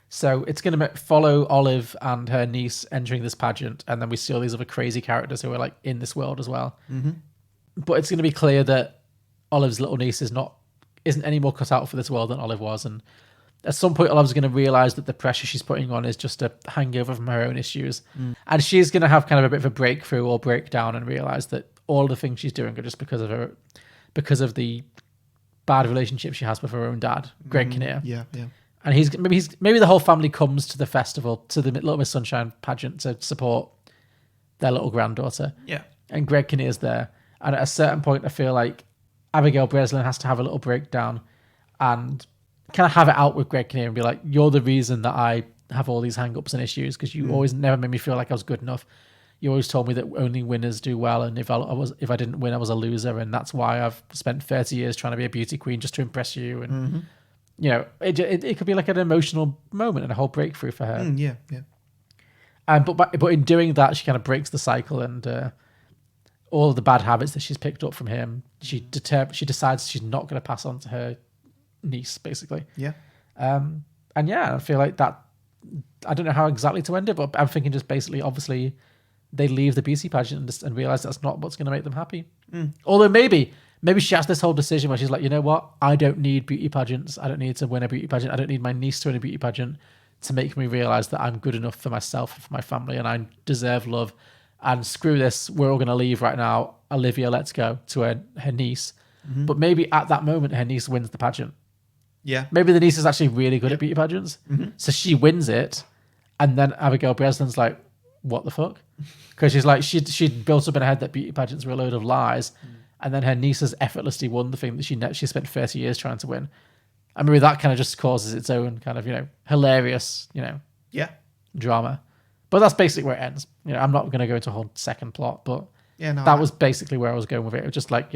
So it's going to follow Olive and her niece entering this pageant, and then we see all these other crazy characters who are like in this world as well. But it's going to be clear that Olive's little niece isn't any more cut out for this world than Olive was, and at some point Olive's going to realize that the pressure she's putting on is just a hangover from her own issues, and she's going to have kind of a bit of a breakthrough or breakdown and realize that all the things she's doing are just because of the bad relationship she has with her own dad, Greg Kinnear. Yeah. And maybe the whole family comes to the festival, to the Little Miss Sunshine pageant to support their little granddaughter. Yeah. And Greg Kinnear's there. And at a certain point, I feel like Abigail Breslin has to have a little breakdown and kind of have it out with Greg Kinnear and be like, you're the reason that I have all these hang-ups and issues because you always never made me feel like I was good enough. You always told me that only winners do well, and if I didn't win, I was a loser, and that's why I've spent 30 years trying to be a beauty queen just to impress you. And it could be like an emotional moment and a whole breakthrough for her. Yeah. But in doing that, she kind of breaks the cycle, and all of the bad habits that she's picked up from him, she decides she's not going to pass on to her niece, basically. Yeah. I feel like that. I don't know how exactly to end it, but I'm thinking just basically, obviously, they leave the beauty pageant and realize that's not what's going to make them happy. Although maybe she has this whole decision where she's like, you know what? I don't need beauty pageants. I don't need to win a beauty pageant. I don't need my niece to win a beauty pageant to make me realize that I'm good enough for myself and for my family and I deserve love. And screw this. We're all going to leave right now. Olivia, let's go, to her niece. But maybe at that moment, her niece wins the pageant. Yeah. Maybe the niece is actually really good at beauty pageants. So she wins it. And then Abigail Breslin's like, what the fuck? Because she's like, she'd built up in her head that beauty pageants were a load of lies. And then her niece has effortlessly won the thing that she spent 30 years trying to win. And maybe that kind of just causes its own kind of, hilarious, drama. But that's basically where it ends. I'm not going to go into a whole second plot, but that was basically where I was going with it. It was just like,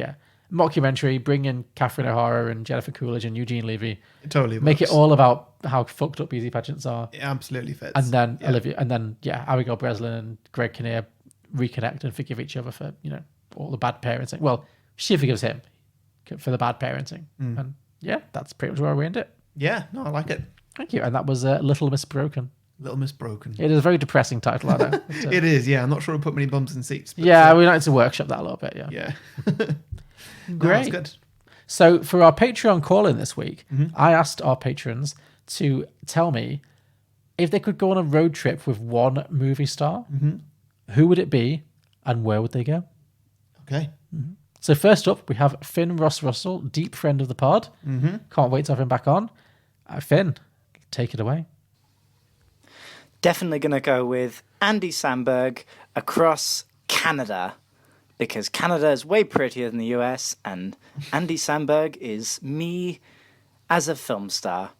mockumentary, bring in Catherine O'Hara and Jennifer Coolidge and Eugene Levy. It totally make works. it all about how fucked up beauty pageants are. It absolutely fits. And then Olivia, and then Abigail Breslin and Greg Kinnear reconnect and forgive each other for all the bad parenting. Well, she forgives him for the bad parenting, and that's pretty much where we end it. Yeah, no, I like it. Thank you. And that was Little Miss Broken. Little Miss Broken. It is a very depressing title, I know. It is, yeah. I'm not sure it'll put many bums in seats. But, yeah, we like to workshop that a little bit, yeah. Yeah. Great. No, that's good. So for our Patreon call-in this week, Mm-hmm. I asked our patrons to tell me if they could go on a road trip with one movie star, who would it be and where would they go? Okay. So first up, we have Finn Ross Russell, deep friend of the pod. Can't wait to have him back on. Finn, take it away. Definitely going to go with Andy Samberg across Canada, because Canada is way prettier than the US, and Andy Samberg is me as a film star.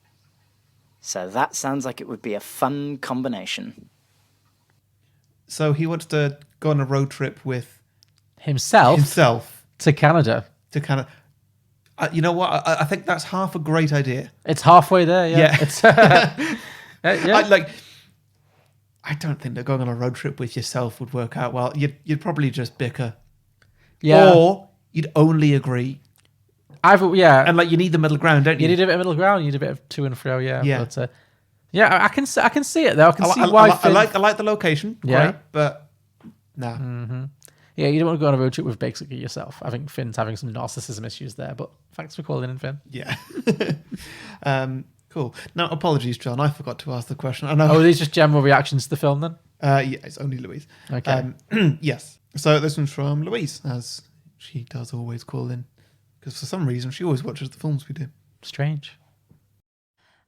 So that sounds like it would be a fun combination. So he wants to go on a road trip with himself to Canada. To Canada. You know what? I think that's half a great idea. It's halfway there, yeah. It's, yeah. I don't think that going on a road trip with yourself would work out well. You'd probably just bicker. Yeah. Or you'd only agree. Yeah. And you need the middle ground, don't you? You need a bit of middle ground. You need a bit of to and fro, yeah. Yeah. But, I can see it though. I can see why. I like the location. Yeah. Great, but no. Mm-hmm. Yeah, you don't want to go on a road trip with basically yourself. I think Finn's having some narcissism issues there, but thanks for calling in, Finn. Yeah. Cool. Now, apologies, John. I forgot to ask the question. I know. Oh, are these just general reactions to the film then? Yeah, it's only Louise. Okay. Yes. So this one's from Louise, as she does always call in, because for some reason she always watches the films we do. Strange.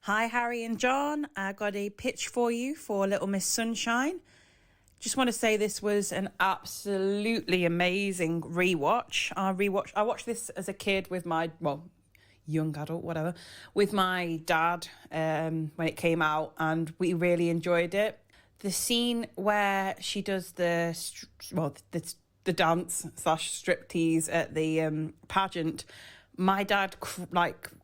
Hi, Harry and John. I got a pitch for you for Little Miss Sunshine. Just want to say this was an absolutely amazing rewatch. I watched this as a kid with my, young adult, whatever, with my dad when it came out, and we really enjoyed it. The scene where she does the dance / striptease at the pageant, my dad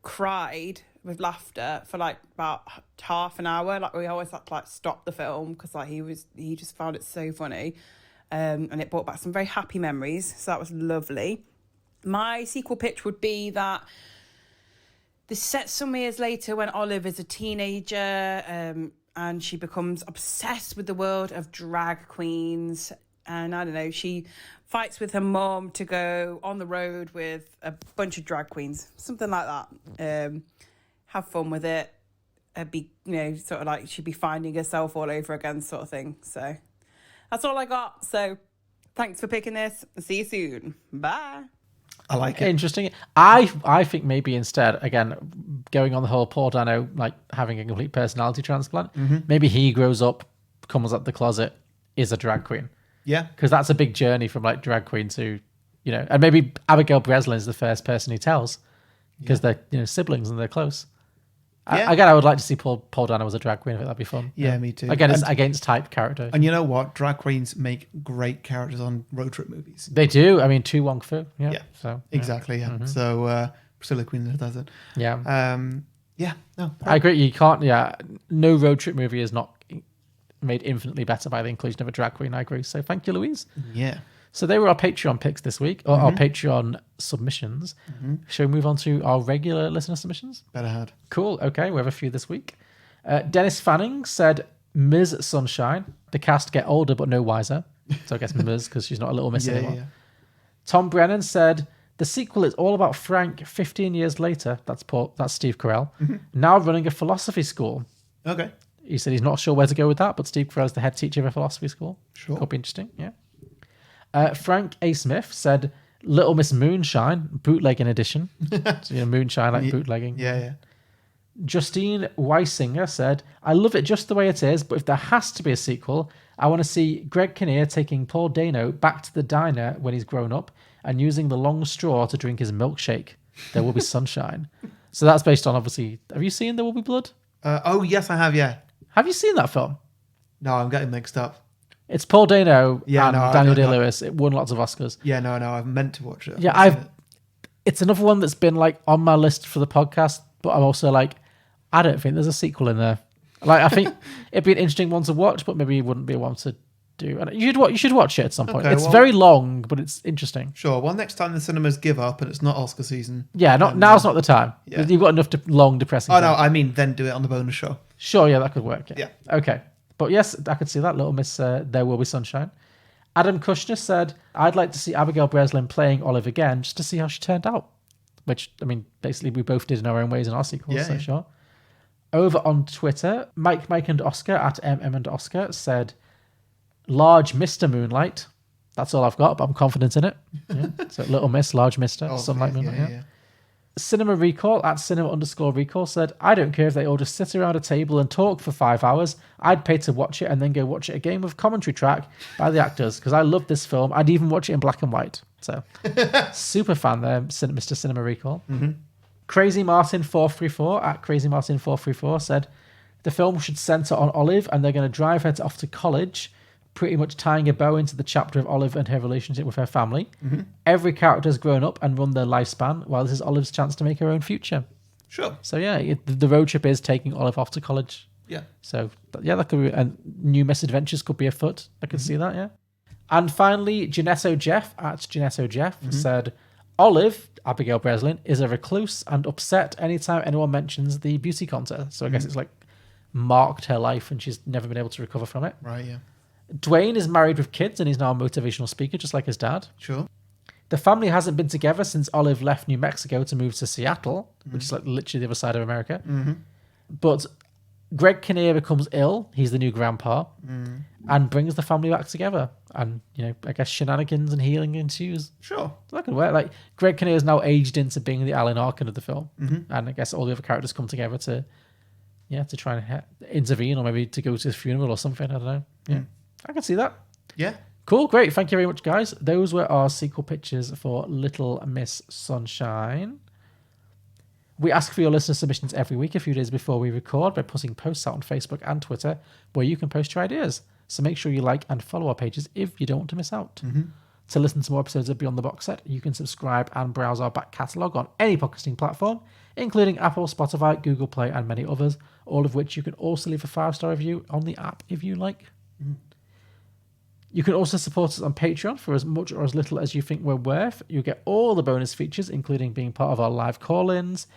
cried with laughter for about half an hour. We always had to stop the film because he just found it so funny, and it brought back some very happy memories. So that was lovely. My sequel pitch would be that this sets some years later when Olive is a teenager, and she becomes obsessed with the world of drag queens. And I don't know, she fights with her mom to go on the road with a bunch of drag queens, something like that. Have fun with it. Be, sort of she'd be finding herself all over again, sort of thing. So that's all I got. So thanks for picking this. See you soon. Bye. I like it. Interesting. I think maybe instead, again, going on the whole Paul Dano, having a complete personality transplant, maybe he grows up, comes out the closet, is a drag queen. Yeah. Because that's a big journey from drag queen to, and maybe Abigail Breslin is the first person he tells because they're, siblings and they're close. Yeah. Again, I would like to see Paul Dano as a drag queen. I think that'd be fun. Yeah, me too. Again, it's against type character. And you know what? Drag queens make great characters on road trip movies. They do. I mean, Tu Wong Fu. Yeah. So exactly. Yeah. Mm-hmm. So Priscilla Queen does it. Yeah. Yeah. No. I agree. You can't. Yeah. No road trip movie is not made infinitely better by the inclusion of a drag queen. I agree. So thank you, Louise. Yeah. So they were our Patreon picks this week, or our Patreon submissions. Shall we move on to our regular listener submissions? Better had. Cool. Okay, we have a few this week. Dennis Fanning said, Ms. Sunshine. The cast get older but no wiser. So I guess Ms. because she's not a little miss anymore. Yeah. Tom Brennan said, the sequel is all about Frank 15 years later. That's Steve Carrell. Now running a philosophy school. Okay. He said he's not sure where to go with that, but Steve Carell's the head teacher of a philosophy school. Sure. Could be interesting, yeah. Frank A. Smith said, Little Miss Moonshine, bootlegging edition. So, moonshine, bootlegging. Yeah. Justine Weisinger said, I love it just the way it is, but if there has to be a sequel, I want to see Greg Kinnear taking Paul Dano back to the diner when he's grown up and using the long straw to drink his milkshake. There will be sunshine. So that's based on, obviously, have you seen There Will Be Blood? Oh, yes, I have, yeah. Have you seen that film? No, I'm getting mixed up. It's Paul Dano and Daniel Day-Lewis. It won lots of Oscars. Yeah, no, I've meant to watch it. It's another one that's been on my list for the podcast, but I'm also I don't think there's a sequel in there. I think it'd be an interesting one to watch, but maybe it wouldn't be one to do. And you should watch it at some point. Okay, It's well- very long, but it's interesting. Sure. Well, next time the cinemas give up and it's not Oscar season. Yeah, now's not the time. Yeah. You've got enough long, depressing. Oh no, time. I mean then do it on the bonus show. Sure, yeah, that could work. Yeah. Okay. But yes, I could see that. Little Miss There Will Be Sunshine. Adam Kushner said, I'd like to see Abigail Breslin playing Olive again just to see how she turned out. Which, I mean, basically we both did in our own ways in our sequels, Yeah, so yeah. sure. Over on Twitter, Mike and Oscar at MM and Oscar said, large Mr. Moonlight. That's all I've got, but I'm confident in it. Yeah. So Little Miss, large Mr. Oh, Sunlight yeah, Moonlight. yeah. Cinema Recall at cinema_recall said, I don't care if they all just sit around a table and talk for 5 hours. I'd pay to watch it and then go watch it again with commentary track by the actors because I love this film. I'd even watch it in black and white. So, super fan there, Mr. Cinema Recall. Mm-hmm. Crazy Martin 434 at Crazy Martin 434 said, the film should centre on Olive and they're going to drive her off to college, pretty much tying a bow into the chapter of Olive and her relationship with her family. Mm-hmm. Every character has grown up and run their lifespan, while this is Olive's chance to make her own future. Sure. So yeah, the road trip is taking Olive off to college. Yeah. So yeah, that could be, and new misadventures could be afoot. I could see that, yeah. And finally, Janetto Jeff at Janetto Jeff said, Olive, Abigail Breslin, is a recluse and upset anytime anyone mentions the beauty contest. So I guess it's like marked her life and she's never been able to recover from it. Right, yeah. Dwayne is married with kids and he's now a motivational speaker, just like his dad. Sure. The family hasn't been together since Olive left New Mexico to move to Seattle, which is like literally the other side of America. Mm-hmm. But Greg Kinnear becomes ill. He's the new grandpa and brings the family back together. And, you know, I guess shenanigans and healing ensues. Sure. So that could work. Like, Greg Kinnear is now aged into being the Alan Arkin of the film. Mm-hmm. And I guess all the other characters come together to try and intervene or maybe to go to his funeral or something. I don't know. Yeah. I can see that. Yeah. Cool, great. Thank you very much, guys. Those were our sequel pitches for Little Miss Sunshine. We ask for your listener submissions every week, a few days before we record, by putting posts out on Facebook and Twitter where you can post your ideas. So make sure you like and follow our pages if you don't want to miss out. To listen to more episodes of Beyond the Box Set, you can subscribe and browse our back catalogue on any podcasting platform, including Apple, Spotify, Google Play, and many others, all of which you can also leave a 5-star review on the app if you like. You can also support us on Patreon for as much or as little as you think we're worth. You get all the bonus features, including being part of our live call-ins,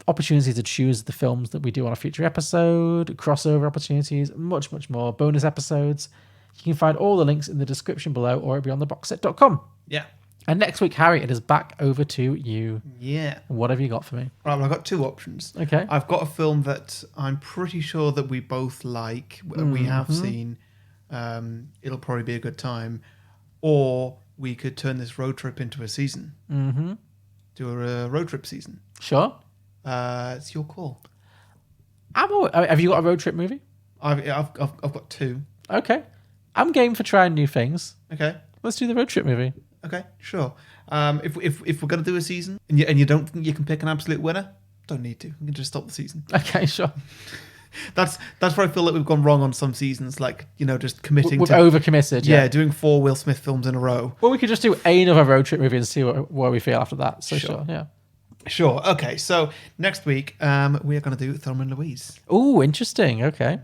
opportunity to choose the films that we do on a future episode, crossover opportunities, much, much more, bonus episodes. You can find all the links in the description below or at beyondtheboxset.com. Yeah. And next week, Harry, it is back over to you. Yeah. What have you got for me? Right, well, I've got two options. Okay. I've got a film that I'm pretty sure that we both like, we have seen. It'll probably be a good time. Or we could turn this road trip into a season. Mm-hmm. Do a road trip season. Sure. It's your call. Have you got a road trip movie? I've got two. Okay. I'm game for trying new things. Okay. Let's do the road trip movie. Okay, sure. If we're gonna do a season and you don't think you can pick an absolute winner, don't need to. You can just stop the season. Okay, sure. That's where I feel like we've gone wrong on some seasons. Like, you know, just committing We've to overcommitted. Yeah, doing 4 Will Smith films in a row. Well, we could just do another road trip movie and see where we feel after that. So sure, yeah. Sure. Okay. So next week, we are going to do Thelma and Louise. Oh, interesting. Okay.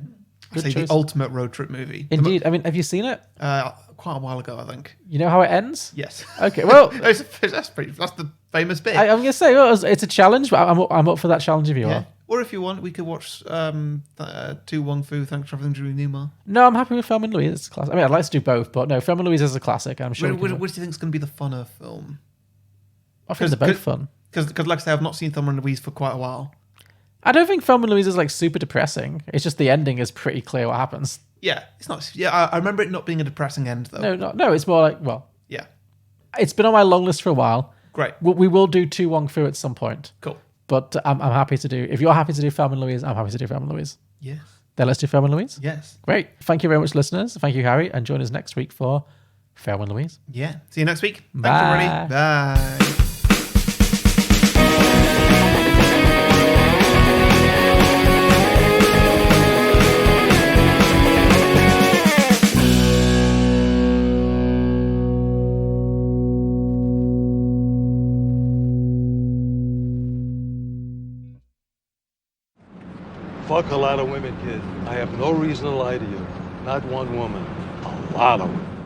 I'd say the ultimate road trip movie. Indeed. I mean, have you seen it? Quite a while ago, I think. You know how it ends? Yes. Okay. Well, that's the famous bit. I'm going to say, well, it's a challenge, but I'm up for that challenge if you are. Or if you want, we could watch Tu Wong Fu, Thanks for Traveling Through Newmar. No, I'm happy with Thelma and Louise. It's a classic. I mean, I'd like to do both, but no, Thelma and Louise is a classic. I'm sure. What do you think is going to be the funner film? I think they're both fun. Because, like I say, I've not seen Thelma and Louise for quite a while. I don't think Thelma and Louise is like super depressing. It's just the ending is pretty clear what happens. Yeah, it's not. Yeah, I remember it not being a depressing end though. No, it's more like, well, yeah, it's been on my long list for a while. Great. We will do Tu Wong Fu at some point. Cool. But I'm happy to do. If you're happy to do Thelma and Louise, I'm happy to do Thelma and Louise. Yes. Then let's do Thelma and Louise. Yes. Great. Thank you very much, listeners. Thank you, Harry, and join us next week for Thelma and Louise. Yeah. See you next week. Bye. Thanks, everybody. Bye. Fuck a lot of women, kid. I have no reason to lie to you. Not one woman. lot of them.